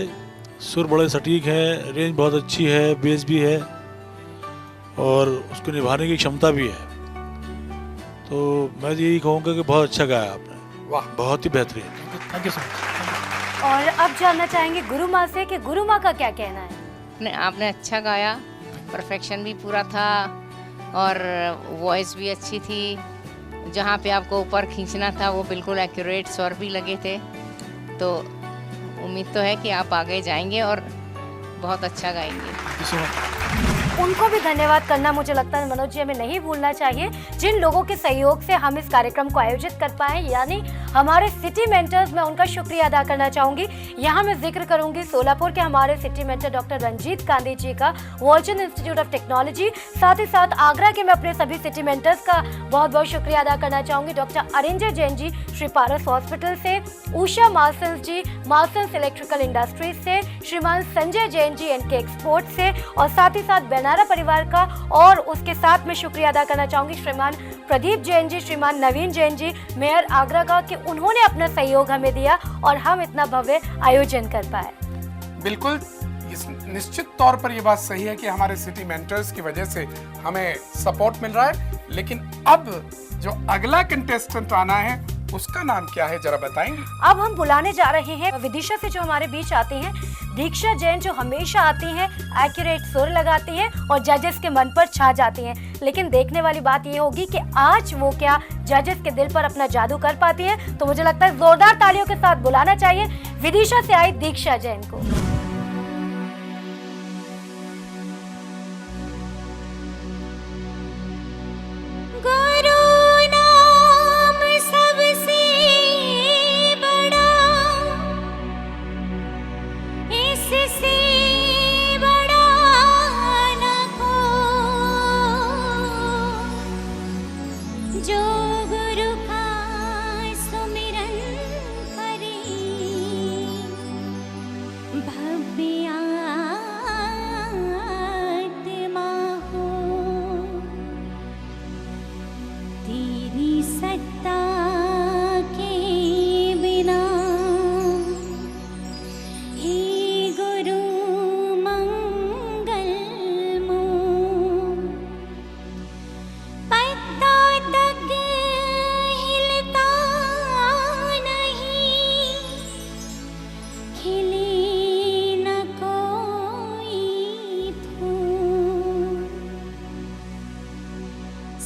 सुर बड़े सटीक हैं, रेंज बहुत अच्छी है, बेस भी है और उसको निभाने की क्षमता भी है। तो मैं यही कहूँगा कि बहुत अच्छा गाया आपने, वाह, बहुत ही बेहतरीन। Thank you sir. और अब जानना चाहेंगे गुरु माँ से कि गुरु माँ का क्या कहना है। आपने अच्छा गाया, परफेक्शन भी पूरा था और वॉइस भी अच्छी थी। जहाँ पे आपको ऊपर खींचना था वो बिल्कुल एक्यूरेट स्वर भी लगे थे। तो उम्मीद तो है कि आप आगे जाएंगे और बहुत अच्छा गाएंगे। उनको भी धन्यवाद करना मुझे लगता है मनोज जी हमें नहीं भूलना चाहिए, जिन लोगों के सहयोग से हम इस कार्यक्रम को आयोजित कर पाए, यानी हमारे सिटी मेंटर्स। मैं उनका शुक्रिया अदा करना चाहूँगी। यहाँ मैं जिक्र करूँगी सोलापुर के हमारे city mentor doctor Ranjit Gandhi ji का, वॉल्चन इंस्टीट्यूट ऑफ टेक्नोलॉजी। साथ ही साथ आगरा के मैं अपने सभी सिटी मेंटर्स का बहुत बहुत शुक्रिया अदा करना चाहूँगी। डॉक्टर अरिंजय जैन जी श्री पारस हॉस्पिटल से, उषा मार्सल्स जी मार्सल्स इलेक्ट्रिकल इंडस्ट्रीज से, श्रीमान संजय जैन जी एनके एक्सपोर्ट से, और साथ ही साथ बेनारा परिवार का। और उसके साथ मैं शुक्रिया अदा करना चाहूँगी श्रीमान प्रदीप जैन जी, श्रीमान नवीन जैन जी, मेयर आगरा का, कि उन्होंने अपना सहयोग हमें दिया और हम इतना भव्य आयोजन कर पाए। बिल्कुल, निश्चित तौर पर ये बात सही है कि हमारे सिटी मेंटर्स की वजह से हमें सपोर्ट मिल रहा है, लेकिन अब जो अगला कंटेस्टेंट आना है उसका नाम क्या है, जरा बताएंगे? अब हम बुलाने जा रहे हैं विदिशा से, जो हमारे बीच आती हैं दीक्षा जैन, जो हमेशा आती हैं, एक्यूरेट सुर लगाती हैं और जजेस के मन पर छा जाती हैं। लेकिन देखने वाली बात ये होगी कि आज वो क्या जजेस के दिल पर अपना जादू कर पाती हैं। तो मुझे लगता है जोरदार तालियों के साथ बुलाना चाहिए विदिशा से आई दीक्षा जैन को।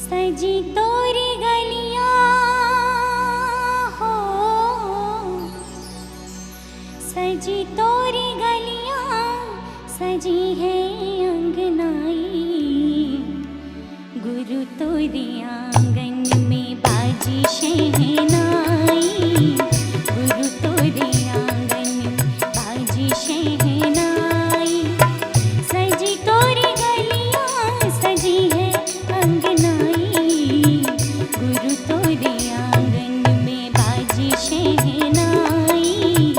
सजी तोरी गलियां हो, सजी तोरी गलियां, सजी है अंगनाई, गुरु तोरी आंगन में बाजी शहनाई, गुरु तोरी आंगन में बाजी शहनाई, सजी तोरी गलियां, सजी है अंगनाई, गुरु तोरे आंगन में बाजी शहनाई,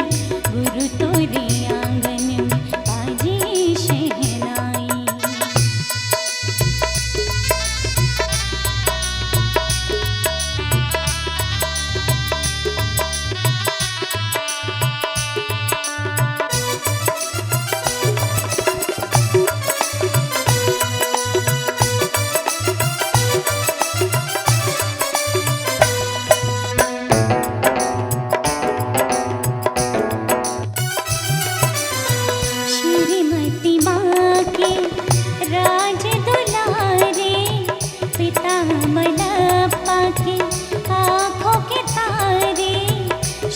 गुरु तोरे आंगन में बाजी शहनाई। श्रीमती माँ के राज दुलारे, पिता मलप्पा के आँखों के तारे,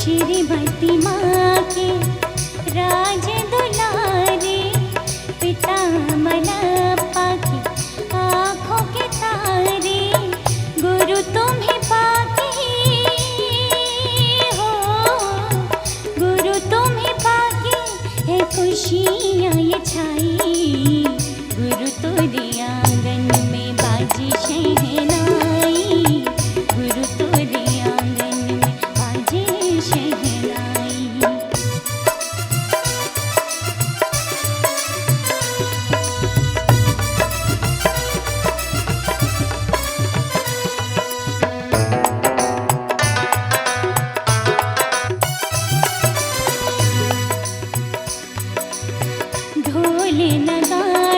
श्रीमती माँ के राज दुलारे, पिता मलप्पा के आँखों के तारे, गुरु तुम्हें पाके हो, गुरु तुम्हें पाके है खुशियाँ ये छाई, गुरु तोरे आंगन में बाजी शहनाई, गुरु तोरे आंगन में बाजी शहनाई। ढोल नगाड़े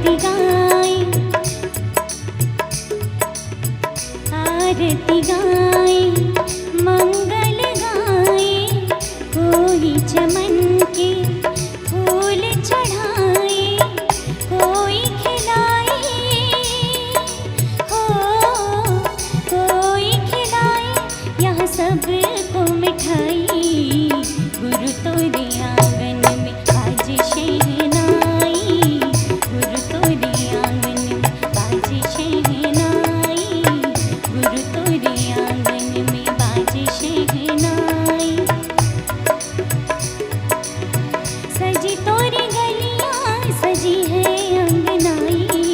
आरती गाए, आरती गाए, मंगल गाए, कोई चमन के फूल चढ़ाए, कोई खिलाए, हो कोई खिलाए, यहाँ सबको मिठाई, गुरु तोरे आंगन में आज शहनाई, गुरु तोरे आंगन में आज शहनाई, गुरु तोरे आंगन में आज शहनाई, सजी तोरी गलियां सजी है अंगनाई,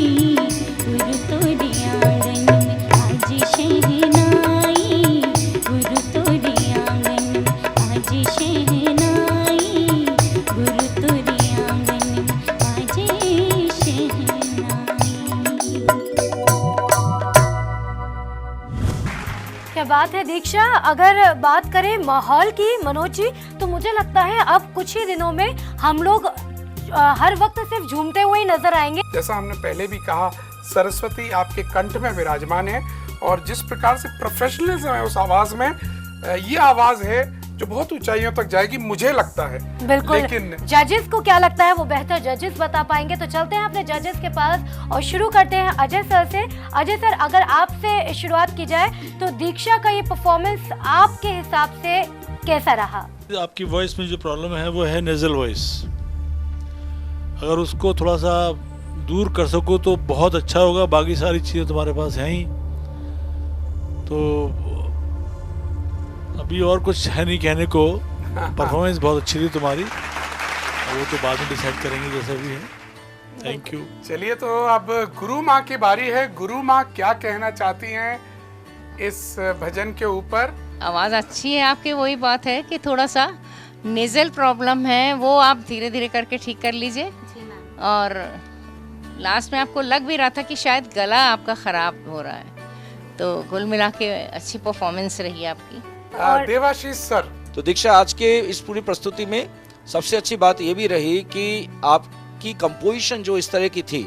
गुरु तोरे आंगन में आज शहनाई, गुरु तोरे आंगन में आज शहनाई, गुरु तोरे आंगन में आज शहनाई। क्या बात है दीक्षा। अगर बात करें माहौल की मनोज जी, तो मुझे लगता है अब कुछ ही दिनों में हम लोग हर वक्त सिर्फ झूमते हुए ही नजर आएंगे। जैसा हमने पहले भी कहा, सरस्वती आपके कंठ में विराजमान है और जिस प्रकार से प्रोफेशनलिज्म है उस आवाज में, ये आवाज है जो बहुत ऊंचाइयों तक जाएगी, मुझे लगता है। बिल्कुल। लेकिन जजेस को क्या लगता है वो बेहतर जजेस बता पाएंगे। तो चलते हैं अपने जजेस के पास और शुरू करते हैं अजय सर से। अजय सर, अगर आपसे शुरुआत की जाए तो दीक्षा का ये परफॉर्मेंस आपके हिसाब से कैसा रहा? आपकी वॉइस में जो प्रॉब्लम है वो है नेजल वॉइस, अगर उसको थोड़ा सा दूर कर सको तो बहुत अच्छा होगा। बाकी सारी चीज़ें तुम्हारे पास हैं ही, तो अभी और कुछ है नहीं कहने को। परफॉर्मेंस बहुत अच्छी थी तुम्हारी, वो तो बाद में डिसाइड करेंगे जैसा भी है। Thank you. चलिए, तो अब गुरु माँ की बारी है। गुरु माँ क्या कहना चाहती हैं इस भजन के ऊपर? आवाज़ अच्छी है आपकी, वही बात है कि थोड़ा सा नेजल प्रॉब्लम है, वो आप धीरे धीरे करके ठीक कर लीजिए। और लास्ट में आपको लग भी रहा था कि शायद गला आपका ख़राब हो रहा है, तो कुल मिला के अच्छी परफॉर्मेंस रही आपकी। देवाशीष सर। तो दीक्षा, आज के इस पूरी प्रस्तुति में सबसे अच्छी बात ये भी रही कि आपकी कंपोजिशन जो इस तरह की थी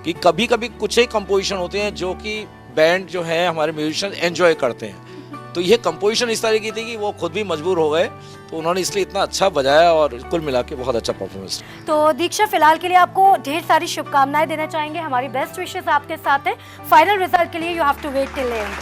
कि कभी कभी कुछ ही कंपोजिशन होते हैं जो कि बैंड जो है हमारे म्यूजिशियन एंजॉय करते हैं, तो ये कंपोजिशन इस तरह की थी कि वो खुद भी मजबूर हो गए, तो उन्होंने इसलिए इतना अच्छा बजाया और कुल मिला के बहुत अच्छा परफॉर्मेंस। तो दीक्षा, फिलहाल के लिए आपको ढेर सारी शुभकामनाएं देना चाहेंगे। हमारी बेस्ट विशेस आपके साथ है। फाइनल रिजल्ट के लिए you have to wait till end.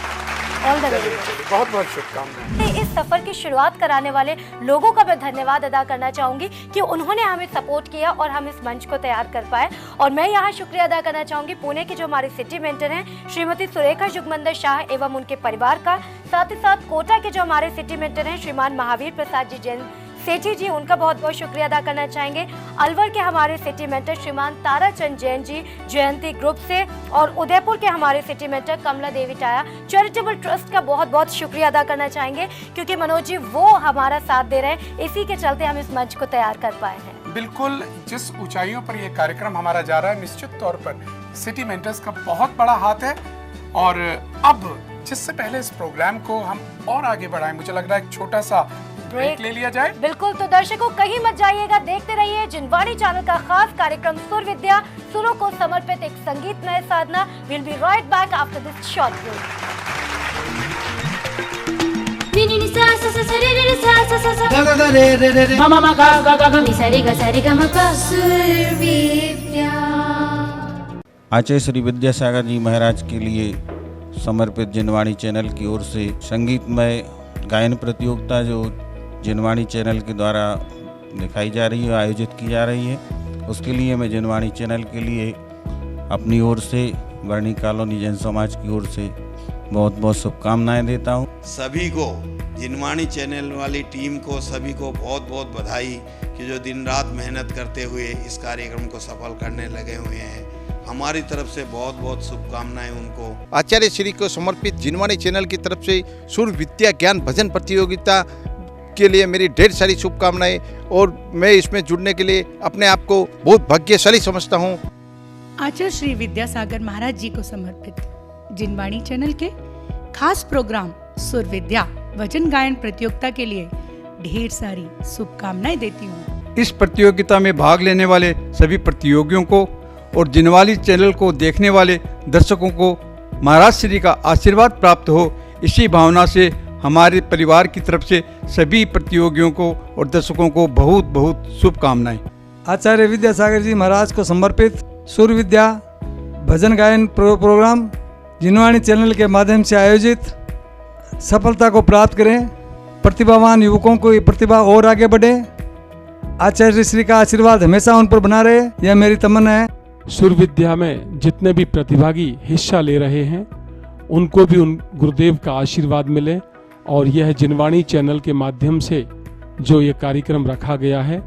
All the very best. बहुत बहुत शुभकामनाएं। इस सफर की शुरुआत कराने वाले लोगों का मैं धन्यवाद अदा करना चाहूंगी कि उन्होंने हमें सपोर्ट किया और हम इस मंच को तैयार कर पाए। और मैं यहाँ शुक्रिया अदा करना चाहूंगी पुणे की जो हमारे सिटी मेंटर हैं श्रीमती सुरेखा जुगमंदर शाह एवं उनके परिवार का, साथ ही साथ कोटा के जो हमारे सिटी मेंटर हैं श्रीमान महावीर प्रसाद जी जैन सेठी जी, उनका बहुत बहुत शुक्रिया अदा करना चाहेंगे। अलवर के हमारे सिटी मेंटर श्रीमान ताराचंद जैन जी जयंती ग्रुप से, और उदयपुर के हमारे सिटी मेंटर कमला देवी टाया चैरिटेबल ट्रस्ट का बहुत बहुत शुक्रिया अदा करना चाहेंगे, क्योंकि मनोज जी वो हमारा साथ दे रहे हैं, इसी के चलते हम इस मंच को तैयार कर पाए हैं। बिल्कुल, जिस ऊंचाइयों पर यह कार्यक्रम हमारा जा रहा है, निश्चित तौर पर सिटी मेंटर्स का बहुत बड़ा हाथ है। और अब जिससे पहले इस प्रोग्राम को हम और आगे बढ़ाएं, मुझे लग रहा है एक छोटा सा ब्रेक ले लिया जाए। बिल्कुल, तो दर्शकों कहीं मत जाइएगा, देखते रहिए जिनवाणी चैनल का खास कार्यक्रम सुर विद्या, सुरों को समर्पित एक संगीतमय साधना। Will be right back after this short break. Acharya Shri Vidyasagar ji Maharaj के लिए समर्पित जिनवाणी चैनल की ओर से संगीतमय गायन प्रतियोगिता जो जिनवाणी चैनल के द्वारा दिखाई जा रही है, आयोजित की जा रही है, उसके लिए मैं जिनवाणी चैनल के लिए अपनी ओर से, वर्णी कॉलोनी जैन समाज की ओर से बहुत बहुत शुभकामनाएं देता हूं। सभी को, जिनवाणी चैनल वाली टीम को, सभी को बहुत बहुत बधाई कि जो दिन रात मेहनत करते हुए इस कार्यक्रम को सफल करने लगे हुए हैं। हमारी तरफ से बहुत बहुत शुभकामनाएं उनको। आचार्य श्री को समर्पित जिनवाणी चैनल की तरफ से सुर विद्या ज्ञान भजन प्रतियोगिता के लिए मेरी ढेर सारी शुभकामनाएं, और मैं इसमें जुड़ने के लिए अपने आप को बहुत भाग्यशाली समझता हूं। आचार्य श्री विद्यासागर महाराज जी को समर्पित जिनवाणी चैनल के खास प्रोग्राम सुर विद्या भजन गायन प्रतियोगिता के लिए ढेर सारी शुभकामनाएं देती हूँ। इस प्रतियोगिता में भाग लेने वाले सभी प्रतियोगियों को और जिनवाणी चैनल को देखने वाले दर्शकों को महाराज श्री का आशीर्वाद प्राप्त हो, इसी भावना से हमारे परिवार की तरफ से सभी प्रतियोगियों को और दर्शकों को बहुत बहुत शुभकामनाएं। आचार्य विद्यासागर जी महाराज को समर्पित सूर्य विद्या भजन गायन प्रोग्राम जिनवाणी चैनल के माध्यम से आयोजित सफलता को प्राप्त करें, प्रतिभावान युवकों को ये प्रतिभा और आगे बढ़े, आचार्य श्री का आशीर्वाद हमेशा उन पर बना रहे, यह मेरी तमन्ना है। सूर्य विद्या में जितने भी प्रतिभागी हिस्सा ले रहे हैं उनको भी उन गुरुदेव का आशीर्वाद मिले और यह जिनवाणी चैनल के माध्यम से जो ये कार्यक्रम रखा गया है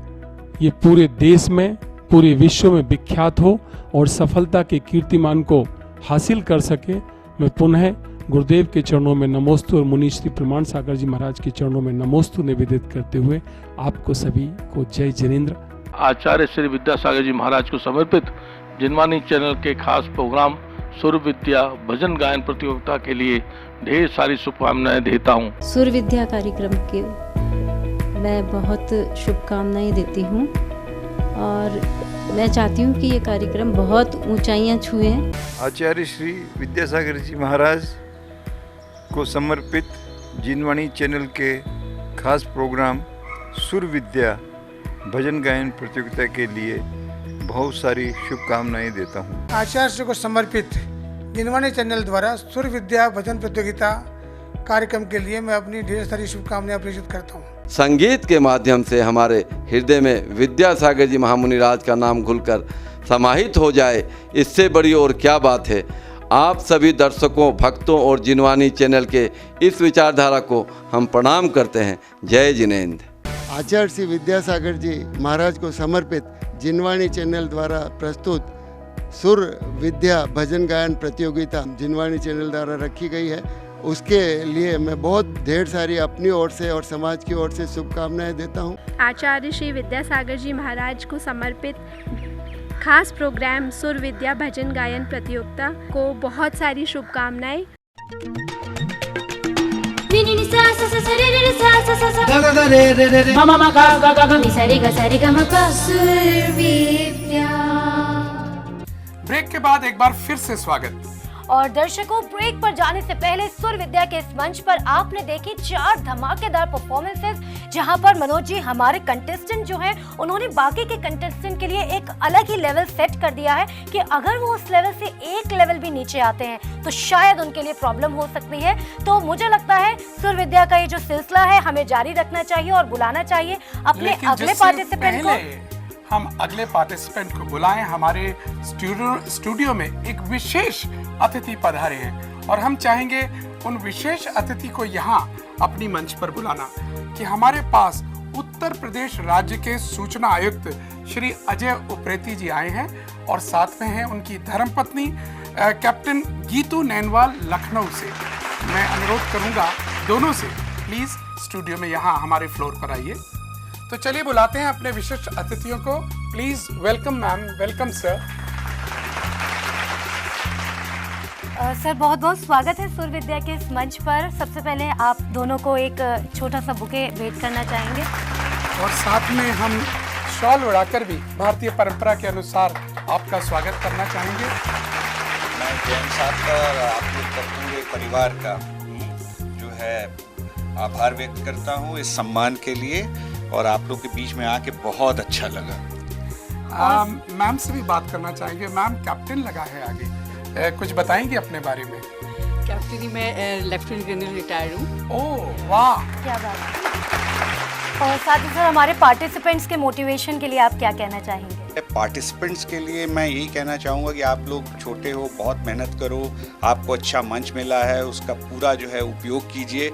ये पूरे देश में, पूरे विश्व में विख्यात हो और सफलता के कीर्तिमान को हासिल कर सके। मैं पुनः गुरुदेव के चरणों में नमोस्तु और मुनि श्री प्रमाण सागर जी महाराज के चरणों में नमोस्तु निवेदित करते हुए आपको सभी को जय जिनेंद्र। आचार्य श्री विद्यासागर जी महाराज को समर्पित जिनवाणी चैनल के खास प्रोग्राम सूर्य विद्या भजन गायन प्रतियोगिता के लिए ढेर सारी शुभकामनाएं देता हूँ। सूर्य विद्या कार्यक्रम के मैं बहुत शुभकामनाएं देती हूँ और मैं चाहती हूँ कि ये कार्यक्रम बहुत ऊंचाइयाँ छुए। आचार्य श्री विद्यासागर जी महाराज को समर्पित जिनवाणी चैनल के खास प्रोग्राम सूर्य विद्या भजन गायन प्रतियोगिता के लिए बहुत सारी शुभकामनाएं देता हूँ। आचार्य श्री को समर्पित जिनवाणी चैनल द्वारा सूर्य विद्या भजन प्रतियोगिता कार्यक्रम के लिए मैं अपनी ढेर सारी शुभकामनाएं प्रेषित करता हूँ। संगीत के माध्यम से हमारे हृदय में विद्यासागर जी महामुनि राज का नाम घुलकर समाहित हो जाए, इससे बड़ी और क्या बात है। आप सभी दर्शकों, भक्तों और जिनवाणी चैनल के इस विचारधारा को हम प्रणाम करते हैं। जय जिनेंद्र। आचार्य श्री विद्यासागर जी महाराज को समर्पित जिनवाणी चैनल द्वारा प्रस्तुत सूर्य विद्या भजन गायन प्रतियोगिता जिनवाणी चैनल द्वारा रखी गई है, उसके लिए मैं बहुत ढेर सारी अपनी ओर से और समाज की ओर से शुभकामनाएं देता हूं। आचार्य श्री विद्यासागर जी महाराज को समर्पित खास प्रोग्राम सूर्य विद्या भजन गायन प्रतियोगिता को बहुत सारी शुभकामनाएं। ब्रेक के बाद एक बार फिर से स्वागत। और दर्शकों, ब्रेक पर जाने से पहले सूर्य विद्या के इस मंच पर आपने देखी 4 धमाकेदार परफॉर्मेंसेस, जहां पर मनोज जी हमारे कंटेस्टेंट जो हैं उन्होंने बाकी के कंटेस्टेंट के लिए एक अलग ही लेवल सेट कर दिया है कि अगर वो उस लेवल से एक लेवल भी नीचे आते हैं तो शायद उनके लिए प्रॉब्लम हो सकती है। तो मुझे लगता है सूर्य विद्या का ये जो सिलसिला है हमें जारी रखना चाहिए और बुलाना चाहिए अपने अगले पार्टिसिपेंट को। हम अगले पार्टिसिपेंट को बुलाएं। हमारे स्टूडियो में एक विशेष अतिथि पधारे हैं और हम चाहेंगे उन विशेष अतिथि को यहाँ अपनी मंच पर बुलाना कि हमारे पास उत्तर प्रदेश राज्य के सूचना आयुक्त श्री अजय उप्रेती जी आए हैं और साथ में हैं उनकी धर्मपत्नी कैप्टन गीतू नैनवाल लखनऊ से। मैं अनुरोध करूंगा दोनों से प्लीज स्टूडियो में यहाँ हमारे फ्लोर पर आइए। तो चलिए बुलाते हैं अपने विशिष्ट अतिथियों को। Please welcome ma'am. Welcome sir. Sir बहुत बहुत स्वागत है सूर्य विद्या के इस मंच पर। सबसे पहले आप दोनों को एक छोटा सा बुके भेंट करना चाहेंगे और साथ में हम शॉल उड़ाकर भी भारतीय परंपरा के अनुसार आपका स्वागत करना चाहेंगे। मैं जैन साहब का और आप लोग का पूरे परिवार का जो है आभार व्यक्त करता हूँ इस सम्मान के लिए और आप लोग के बीच में आके बहुत अच्छा लगा। मैम से भी बात करना चाहेंगे। मैम कैप्टन लगा है आगे, कुछ बताएंगे अपने बारे में? कैप्टन मैं लेफ्टिनेंट जनरल रिटायर्ड हूँ। ओह वाह, क्या बात है। और साथ ही सर हमारे पार्टिसिपेंट्स के मोटिवेशन के लिए आप क्या कहना चाहेंगे? पार्टिसिपेंट्स के लिए मैं यही कहना चाहूँगा कि आप लोग छोटे हो, बहुत मेहनत करो, आपको अच्छा मंच मिला है उसका पूरा जो है उपयोग कीजिए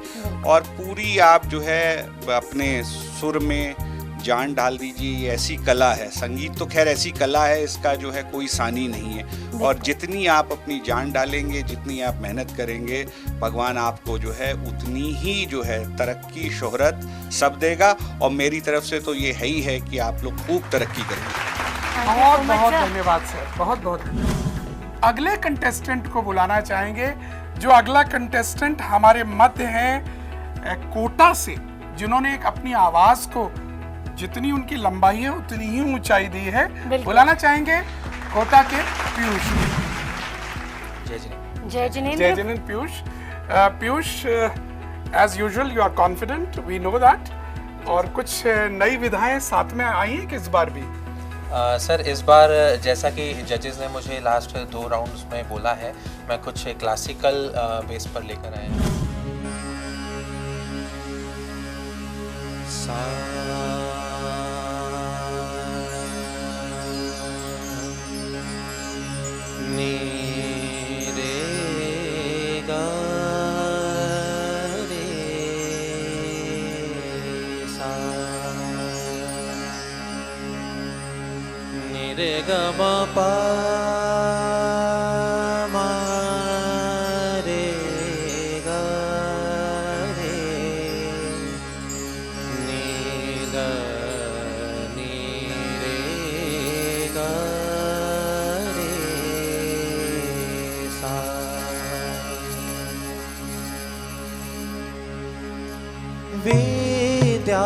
और पूरी आप जो है अपने सुर में जान डाल दीजिए। ये ऐसी कला है, संगीत तो खैर ऐसी कला है, इसका जो है कोई सानी नहीं है और जितनी आप अपनी जान डालेंगे, जितनी आप मेहनत करेंगे, भगवान आपको जो है उतनी ही जो है तरक्की, शोहरत सब देगा और मेरी तरफ से तो ये है ही है कि आप लोग खूब तरक्की करेंगे। बहुत बहुत धन्यवाद सर, बहुत बहुत। अगले कंटेस्टेंट को बुलाना चाहेंगे। जो अगला कंटेस्टेंट हमारे मध्य है कोटा से, जिन्होंने एक अपनी आवाज को जितनी उनकी लंबाई है उतनी ही ऊंचाई दी है। बुलाना चाहेंगे कोटा के पीयूष। जय जिनेंद्र। जय Jinendra Piyush. Piyush, as usual you are confident, we know that, और कुछ नई विधाएं साथ में आई हैं कि इस बार भी? सर इस बार जैसा कि जजेस ने मुझे लास्ट 2 राउंड्स में बोला है, मैं कुछ क्लासिकल बेस पर लेकर आया हूँ। रे ग म प म रे ग रे नि ग नि रे ग रे सा। विद्या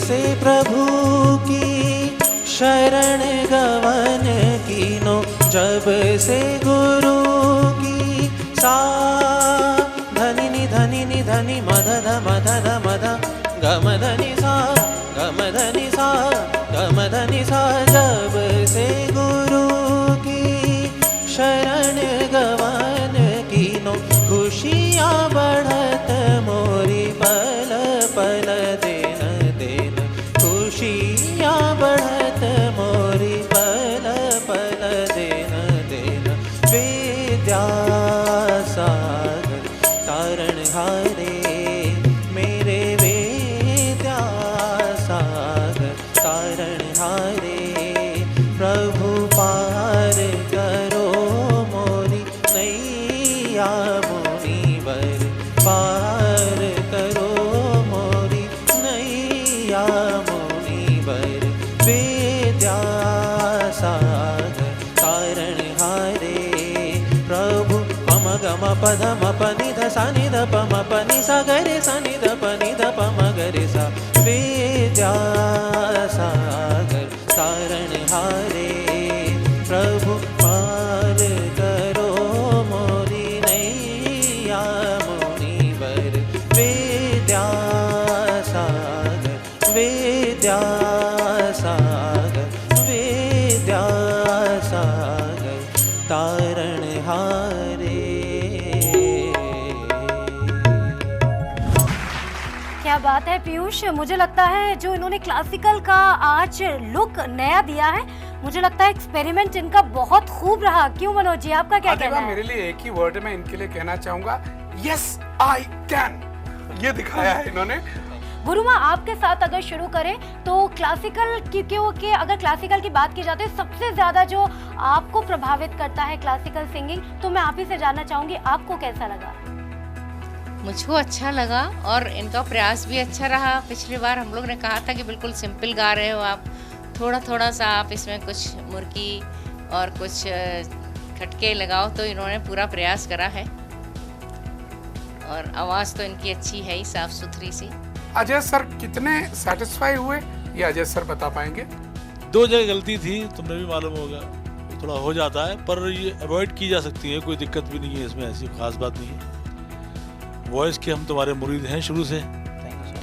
से प्रभु की शरण गवन कीनो, जब से गुरु की सा धनि नि धनि मध ध मध ध मध गम धनि सा गम धनि सा गम धनि सा। जब से गुरु की शरण गवन कीनो, खुशियाँ बढ़त मोरी पल पल दिन दिन, खुशियाँ बढ़त मोरी पल पल दिन दिन। विद्या सागर तारण हारे मेरे, विद्या सागर तारण हारे। प्रभु पार करो मोरी नैया मुनिवर, पार करो मोरी नैया मुनिवर। विद्या सागर तारण हारे प्रभु पम गम पद म पनि ध सा नि ध प म पनि सा ग रे सा नि ध प नि ध प म ग रे सा। विद्या सागर तारण हारे प्रभु पार करो मोरी नैया मुनिवर। विद्या सागर विद्या सागर विद्या सागर तारण हारे। क्या बात है पीयूष, मुझे लगता है जो इन्होंने क्लासिकल का आज लुक नया दिया है, मुझे लगता है एक्सपेरिमेंट इनका बहुत खूब रहा। क्यों मनोज जी, आपका क्या कहना है? मेरे लिए एक ही वर्ड मैं इनके लिए कहना चाहूंगा, यस आई कैन। ये दिखाया है इन्होंने। गुरुमा, आपके साथ अगर शुरू करें तो क्लासिकल क्योंकि अगर क्लासिकल की बात की जाती है, सबसे ज्यादा जो आपको प्रभावित करता है क्लासिकल सिंगिंग, तो मैं आप ही से जानना चाहूंगी आपको कैसा लगा? मुझको अच्छा लगा और इनका प्रयास भी अच्छा रहा। पिछली बार हम लोग ने कहा था कि बिल्कुल सिंपल गा रहे हो आप, थोड़ा थोड़ा सा आप इसमें कुछ मुर्गी और कुछ खटके लगाओ, तो इन्होंने पूरा प्रयास करा है। और आवाज़ तो इनकी अच्छी है ही, साफ सुथरी सी। अजय सर कितने सेटिस्फाई हुए ये अजय सर बता पाएंगे? 2 जगह गलती थी, तुम्हें भी मालूम होगा, थोड़ा हो जाता है, पर ये अवॉइड की जा सकती है, कोई दिक्कत भी नहीं है इसमें, ऐसी खास बात नहीं है। वॉइस के हम तुम्हारे मुरीद हैं शुरू से,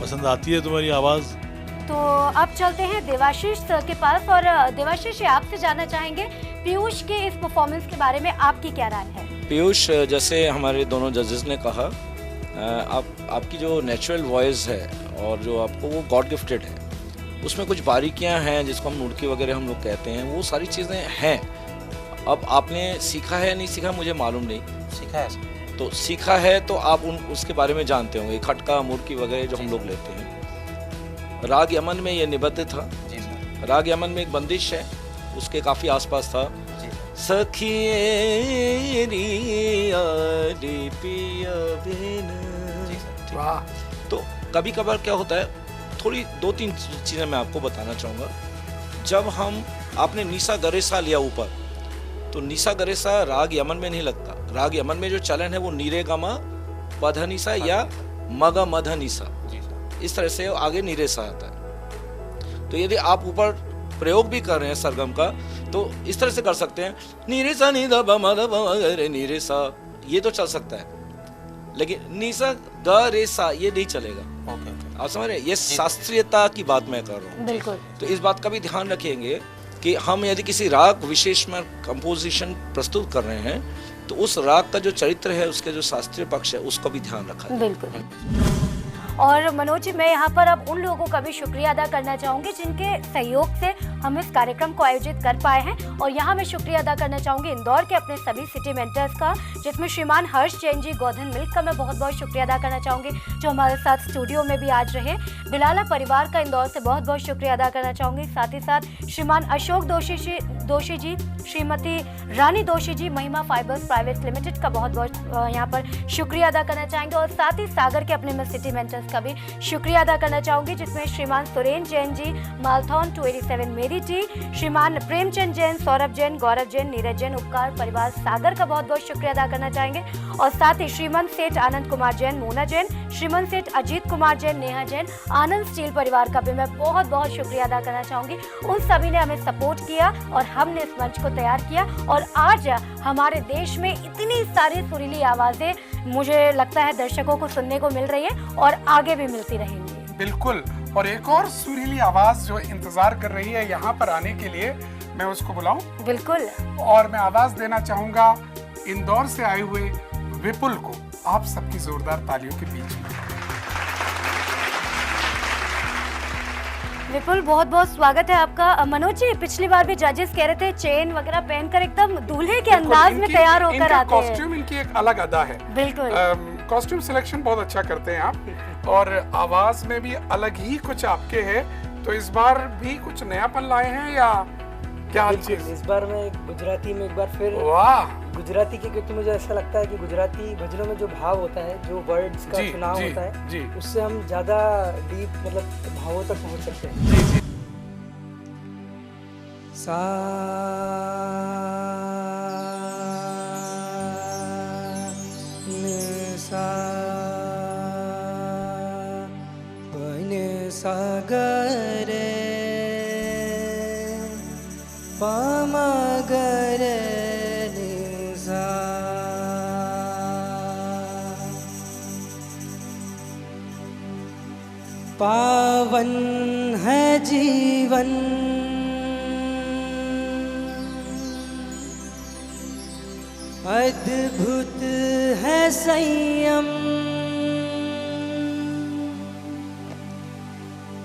पसंद आती है तुम्हारी आवाज़। तो अब चलते हैं देवाशीष सर के पास और देवाशीष आपसे जानना चाहेंगे पीयूष के इस परफॉर्मेंस के बारे में आपकी क्या राय है? पीयूष, जैसे हमारे दोनों जजेस ने कहा, आपकी जो नेचुरल वॉइस है और जो आपको वो गॉड गिफ्टेड है, उसमें कुछ बारीकियां हैं जिसको हम नुड़की वगैरह हम लोग कहते हैं, वो सारी चीज़ें हैं। अब आपने सीखा है या नहीं सीखा मुझे मालूम नहीं। सीखा है। तो सीखा है तो आप उसके बारे में जानते होंगे, खटका मुर्की वगैरह जो हम लोग लेते हैं। राग यमन में ये निबद्ध था। राग यमन में एक बंदिश है, उसके काफ़ी आसपास था। तो कभी कभार क्या होता है, थोड़ी 2-3 चीज़ें मैं आपको बताना चाहूँगा। जब आपने निसा गरेसा लिया ऊपर, तो निसा गरेसा राग यमन में नहीं लगता। राग यमन में जो चलन है वो नीरे गमा पधनिसा या मगा मधनिसा, इस तरह से आगे नीरे सा आता है। तो यदि आप ऊपर प्रयोग भी कर रहे हैं सरगम का, तो इस तरह से कर सकते हैं, नीरे सा नी द ब म द ब रे नीरे सा, ये तो चल सकता है, लेकिन निसा ग रे सा ये नहीं चलेगा। आप समझ रहे हैं? ये शास्त्रीयता की बात मैं कर रहा हूँ। बिल्कुल। तो इस बात का भी ध्यान रखेंगे कि हम यदि किसी राग विशेष में कंपोजिशन प्रस्तुत कर रहे हैं, तो उस राग का जो चरित्र है, उसके जो शास्त्रीय पक्ष है, उसका भी ध्यान रखा जाए। बिल्कुल। और मनोज जी, मैं यहाँ पर अब उन लोगों का भी शुक्रिया अदा करना चाहूँगी जिनके सहयोग से हम इस कार्यक्रम को आयोजित कर पाए हैं। और यहाँ मैं शुक्रिया अदा करना चाहूँगी इंदौर के अपने सभी सिटी मेंटर्स का, जिसमें श्रीमान हर्ष जैन जी, गोधन मिल्क का मैं बहुत बहुत शुक्रिया अदा करना चाहूँगी जो हमारे साथ स्टूडियो में भी आज रहे। बिलाला परिवार का इंदौर से बहुत बहुत शुक्रिया अदा करना चाहूँगी। साथ ही साथ श्रीमान अशोक दोषी जी, श्रीमती रानी दोषी जी, महिमा फाइबर्स प्राइवेट लिमिटेड का बहुत बहुत यहाँ पर शुक्रिया अदा करना चाहेंगे। और साथ ही सागर के अपने मैं सिटी मेंटर्स का भी शुक्रिया अदा करना चाहूंगी, जिसमें श्रीमान सुरेन जैन जी, मालथौन 287 मेरी जी, श्रीमान प्रेमचंद जैन, सौरभ जैन, गौरव जैन, नीरज जैन, उपकार परिवार सागर का बहुत बहुत शुक्रिया अदा करना चाहेंगे। और साथ ही श्रीमान सेठ आनंद कुमार जैन, मोना जैन, श्रीमान सेठ अजीत कुमार जैन, नेहा जैन, आनंद स्टील परिवार का भी मैं बहुत बहुत शुक्रिया अदा करना चाहूंगी। उन सभी ने हमें सपोर्ट किया और हमने इस मंच को तैयार किया, और आज हमारे देश में इतनी सारी सुरीली आवाजें मुझे लगता है दर्शकों को सुनने को मिल रही है और आगे भी मिलती रहेंगी। बिल्कुल। और एक और सुरीली आवाज जो इंतजार कर रही है यहाँ पर आने के लिए, मैं उसको बुलाऊं? बिल्कुल। और मैं आवाज देना चाहूंगा इंदौर से आए हुए विपुल को, आप सबकी जोरदार तालियों के बीच में। विपुल, बहुत बहुत स्वागत है आपका। मनोज जी, पिछली बार भी जजेस कह रहे थे चेन वगैरह पहनकर एकदम दूल्हे के अंदाज में तैयार होकर आते हैं। कॉस्ट्यूम इनकी एक अलग अदा है। बिल्कुल। कॉस्ट्यूम सिलेक्शन बहुत अच्छा करते हैं आप, और आवाज में भी अलग ही कुछ आपके है। तो इस बार भी कुछ नयापन लाए हैं या क्या चीज? इस बार मैं गुजराती में एक बार फिर, वाह, गुजराती की, क्योंकि मुझे ऐसा लगता है कि गुजराती भजनों में जो भाव होता है, जो वर्ड्स का चुनाव होता है, उससे हम ज्यादा डीप मतलब भावों तक पहुंच सकते हैं। सा न सा वन सागर पामगर निसा, पावन है जीवन अद्भुत है संयम,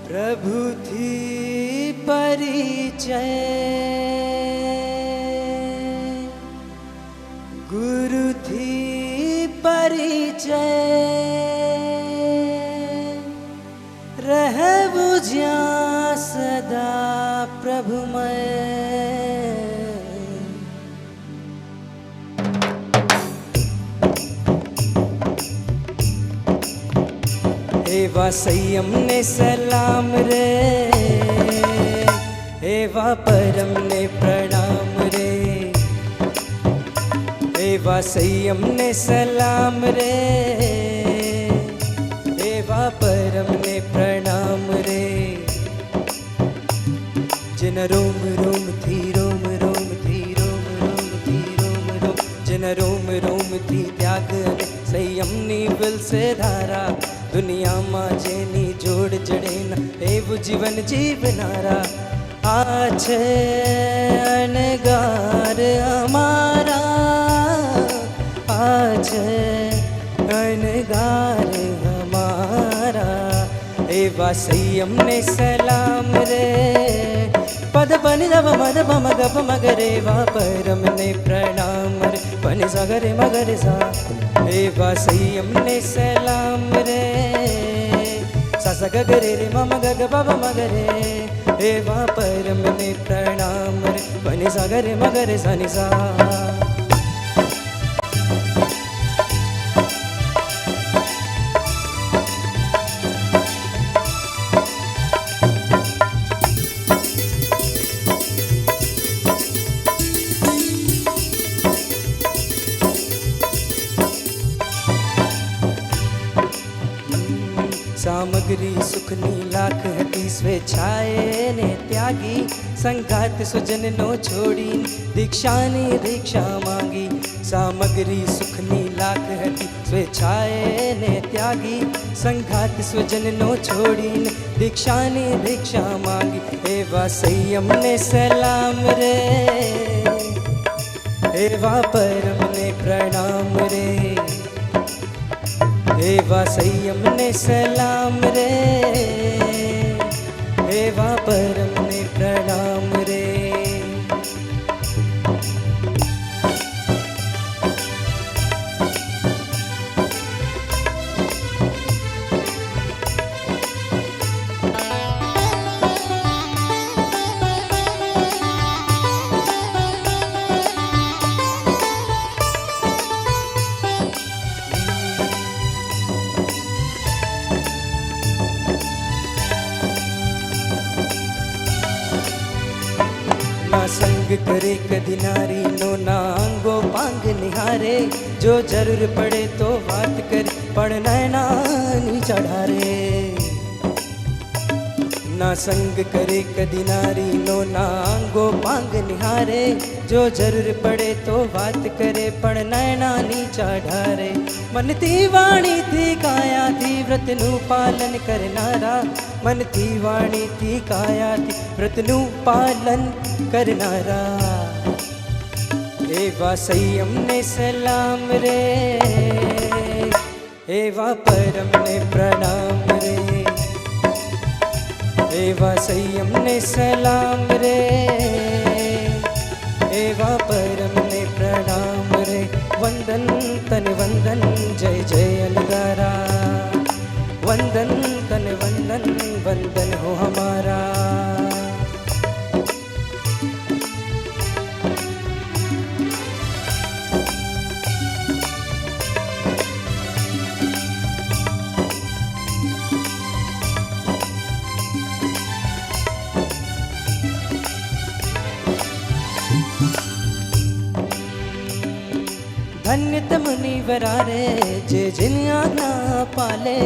प्रभु थी परिचय, गुरु थी परिचय, रह बुझा सदा प्रभुमय। एवा संयम ने सलाम रे, एवा परम ने प्रणाम रे, एवा संयम ने सलाम रे, मोडल से धारा दुनिया मा जेनी जोड़ जड़ेना एवं जीवन जीवनारा आज अनगार हमारा आज अनगार हमारा एवा संयम ने सलाम रे पद पन जब मद पम गप मगरे वा परम ने प्रणाम रे पन सगरे मगरे सा एवा संयम ने सलाम रे सा सा गगरे रे मम गग बब मगरे एवा परम ने प्रणाम रे पन सगरे मगरे सा नि सा। सामग्री सुखनी लाख हटी स्वेच्छाए ने त्यागी संगात सुजन नो छोड़ी दीक्षानी दीक्षा मांगी सामग्री सुखनी लाख हटी स्वेच्छाए ने त्यागी संगात सुजन नो छोड़ी दीक्षानी दीक्षा मांगी एवा संयम ने सलाम रे एवा परम ने प्रणाम रे एवा संयम ने सलाम रे एवा परम ने प्रणाम रे। ना संग करे कदी नारी नो नांगो पांग निहारे जो जरूर पड़े तो बात करे पढ़ना नानी चढ़ारे ना संग करे कदी नारी नो नांगो पांग निहारे जो जरूर पड़े तो बात करे पढ़ना नानी चढ़ारे मन थी वाणी थी काया थी व्रत नु पालन करनारा मन थी वाणी थी काया थी व्रत नु पालन करनारा एवा संयम ने सलाम रे एवा परम ने प्रणाम रे एवा संयम ने सलाम रे एवा परम ने प्रणाम रे वंदन तन वंदन जय जय अलगारा वंदन तन वंदन वंदन हो हमारा। धन्य मुनिवरा रे जे जिन आज्ञा पाले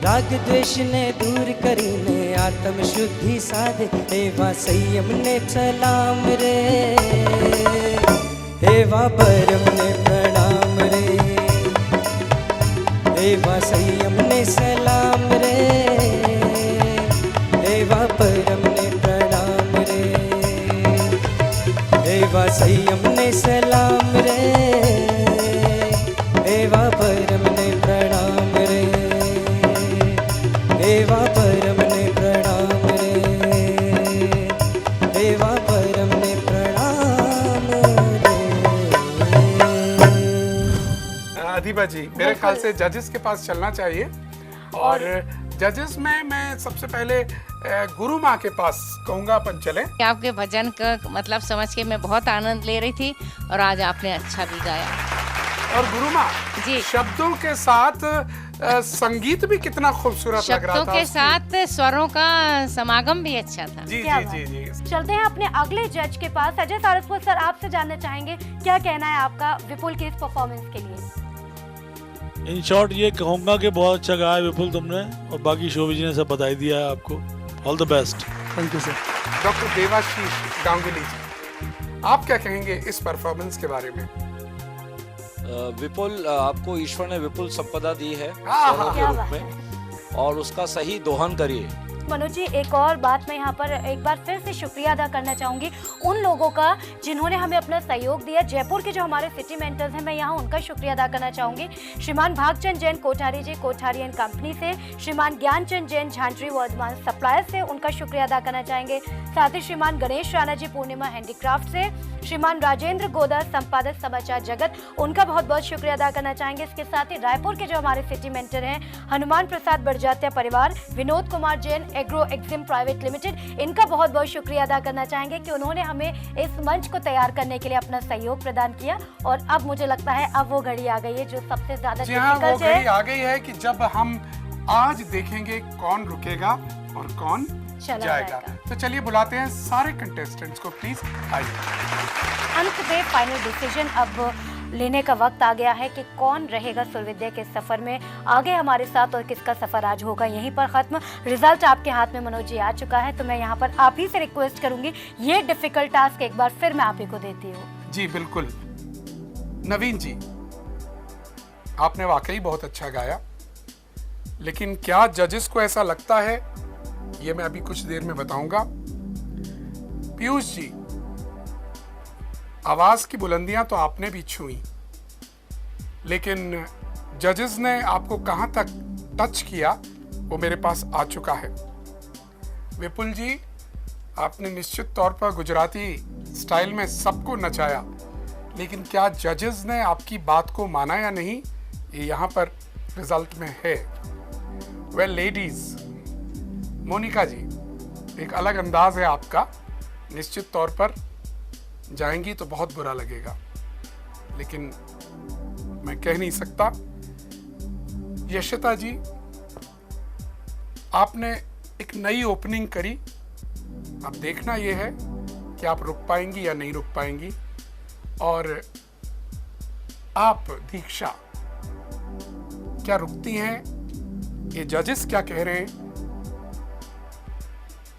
राग द्वेष ने दूर करीने आत्म शुद्धि साधे एवा संयम ने सलाम रे एवा परम ने प्रणाम रे एवा संयम ने सलाम रे एवा परम ने प्रणाम रे एवा संयम ने सलाम रे एवा परम ने प्रणाम रे एवा परम ने प्रणाम रे एवा परम ने प्रणाम रे। अधिबा जी मेरे ख्याल से जजेस के पास चलना चाहिए और जजेस में मैं सबसे पहले गुरु माँ के पास कहूँगा अपन चले। आपके भजन का मतलब समझ के मैं बहुत आनंद ले रही थी और आज आपने अच्छा भी गाया। और गुरु माँ जी शब्दों के साथ संगीत भी कितना खूबसूरत लग रहा था। शब्दों के साथ स्वरों का समागम भी अच्छा था। जी जी जी जी। चलते हैं अपने अगले जज के पास। अजय सारस्वत सर, आपसे जानना चाहेंगे क्या कहना है आपका विपुल के इस परफॉर्मेंस के लिए। इन शॉर्ट ये कहूँगा कि बहुत अच्छा गाया विपुल तुमने और बाकी शोभी जी ने सब बताई दिया है आपको। All the best. Thank you sir. Doctor Debashish Ganguly ji, आप क्या कहेंगे इस परफॉर्मेंस के बारे में? विपुल, आपको ईश्वर ने विपुल संपदा दी है हाँ, स्वरों के क्या रूप बात में, और उसका सही दोहन करिए। मनोज जी, एक और बात मैं यहाँ पर एक बार फिर से शुक्रिया अदा करना चाहूँगी उन लोगों का जिन्होंने हमें अपना सहयोग दिया। जयपुर के जो हमारे सिटी मेंटर्स हैं, मैं यहाँ उनका शुक्रिया अदा करना चाहूँगी। श्रीमान भागचंद जैन कोठारी जी, कोठारी एंड कंपनी से, श्रीमान ज्ञानचंद जैन झांझरी वर्धमान सप्लायर से, उनका शुक्रिया अदा करना चाहेंगे। साथ ही श्रीमान गणेश राणा जी पूर्णिमा हैंडीक्राफ्ट से, श्रीमान राजेंद्र गोदा संपादक समाचार जगत, उनका बहुत बहुत शुक्रिया अदा करना चाहेंगे। इसके साथ ही रायपुर के जो हमारे सिटी मेंटर हैं, हनुमान प्रसाद बड़जात्या परिवार, Vinod Kumar Jain agro exim private limited, इनका बहुत बहुत शुक्रिया अदा करना चाहेंगे कि उन्होंने हमें इस मंच को तैयार करने के लिए अपना सहयोग प्रदान किया। और अब मुझे लगता है अब वो घड़ी आ गई है जो सबसे ज्यादा डिफिकल्ट है। आ गई है कि जब हम आज देखेंगे कौन रुकेगा और कौन जाएगा। तो चलिए बुलाते हैं सारे कंटेस्टेंट्स को, प्लीज आइए। अंत में फाइनल डिसीजन अब लेने का वक्त आ गया है कि कौन रहेगा सुरविद्या के सफर में आगे हमारे साथ और किसका सफर आज होगा यहीं पर खत्म। रिजल्ट आपके हाथ में मनोज जी आ चुका है, तो मैं यहाँ पर आप ही से रिक्वेस्ट करूंगी, ये डिफिकल्ट टास्क एक बार फिर मैं आप ही को देती हूँ। जी बिल्कुल। नवीन जी, आपने वाकई बहुत अच्छा गाया, लेकिन क्या जजेस को ऐसा लगता है, ये मैं अभी कुछ देर में बताऊंगा। पीयूष जी, आवाज की बुलंदियां तो आपने भी छुई, लेकिन जजेस ने आपको कहां तक टच किया वो मेरे पास आ चुका है। विपुल जी, आपने निश्चित तौर पर गुजराती स्टाइल में सबको नचाया, लेकिन क्या जजेस ने आपकी बात को माना या नहीं, ये यहाँ पर रिजल्ट में है। वेल लेडीज, मोनिका जी, एक अलग अंदाज है आपका, निश्चित तौर पर जाएंगी तो बहुत बुरा लगेगा, लेकिन मैं कह नहीं सकता। यशिता जी, आपने एक नई ओपनिंग करी, अब देखना यह है कि आप रुक पाएंगी या नहीं रुक पाएंगी। और आप दीक्षा, क्या रुकती हैं? ये जजेस क्या कह रहे हैं?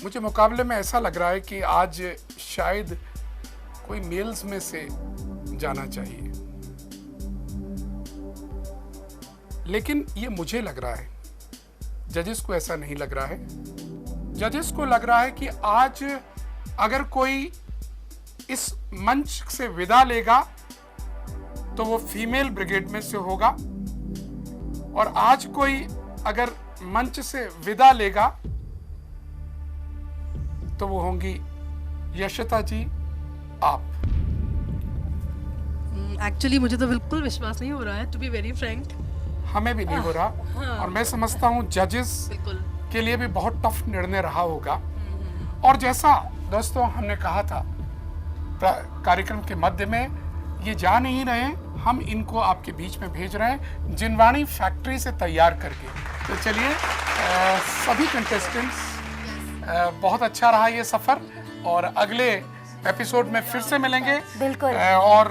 मुझे मुकाबले में ऐसा लग रहा है कि आज शायद कोई मेल्स में से जाना चाहिए, लेकिन ये मुझे लग रहा है, जजेस को ऐसा नहीं लग रहा है। जजेस को लग रहा है कि आज अगर कोई इस मंच से विदा लेगा तो वो फीमेल ब्रिगेड में से होगा, और आज कोई अगर मंच से विदा लेगा तो वो होंगी यशिता जी, आप। एक्चुअली मुझे तो बिल्कुल विश्वास नहीं हो रहा है, टू बी वेरी फ्रैंक। हमें भी नहीं हो रहा, और मैं समझता हूँ जजेस के लिए भी बहुत टफ निर्णय रहा होगा। और जैसा दोस्तों हमने कहा था कार्यक्रम के मध्य में, ये जा नहीं रहे, हम इनको आपके बीच में भेज रहे हैं जिनवाणी फैक्ट्री से तैयार करके। तो चलिए सभी कंटेस्टेंट्स, बहुत अच्छा रहा ये सफर, और अगले एपिसोड में फिर से मिलेंगे। बिल्कुल। और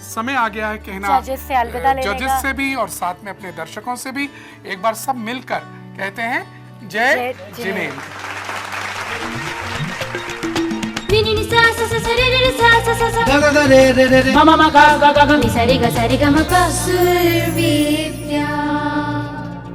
समय आ गया है कहना जजेस से अलविदा लेने का। जजेस से भी और साथ में अपने दर्शकों से भी एक बार सब मिलकर कहते हैं जय जिनेंद्र। गा गा गा रे रे रे रे, मा मा गा गा गा गा, नि सा रे गा मा पा, सुरवीर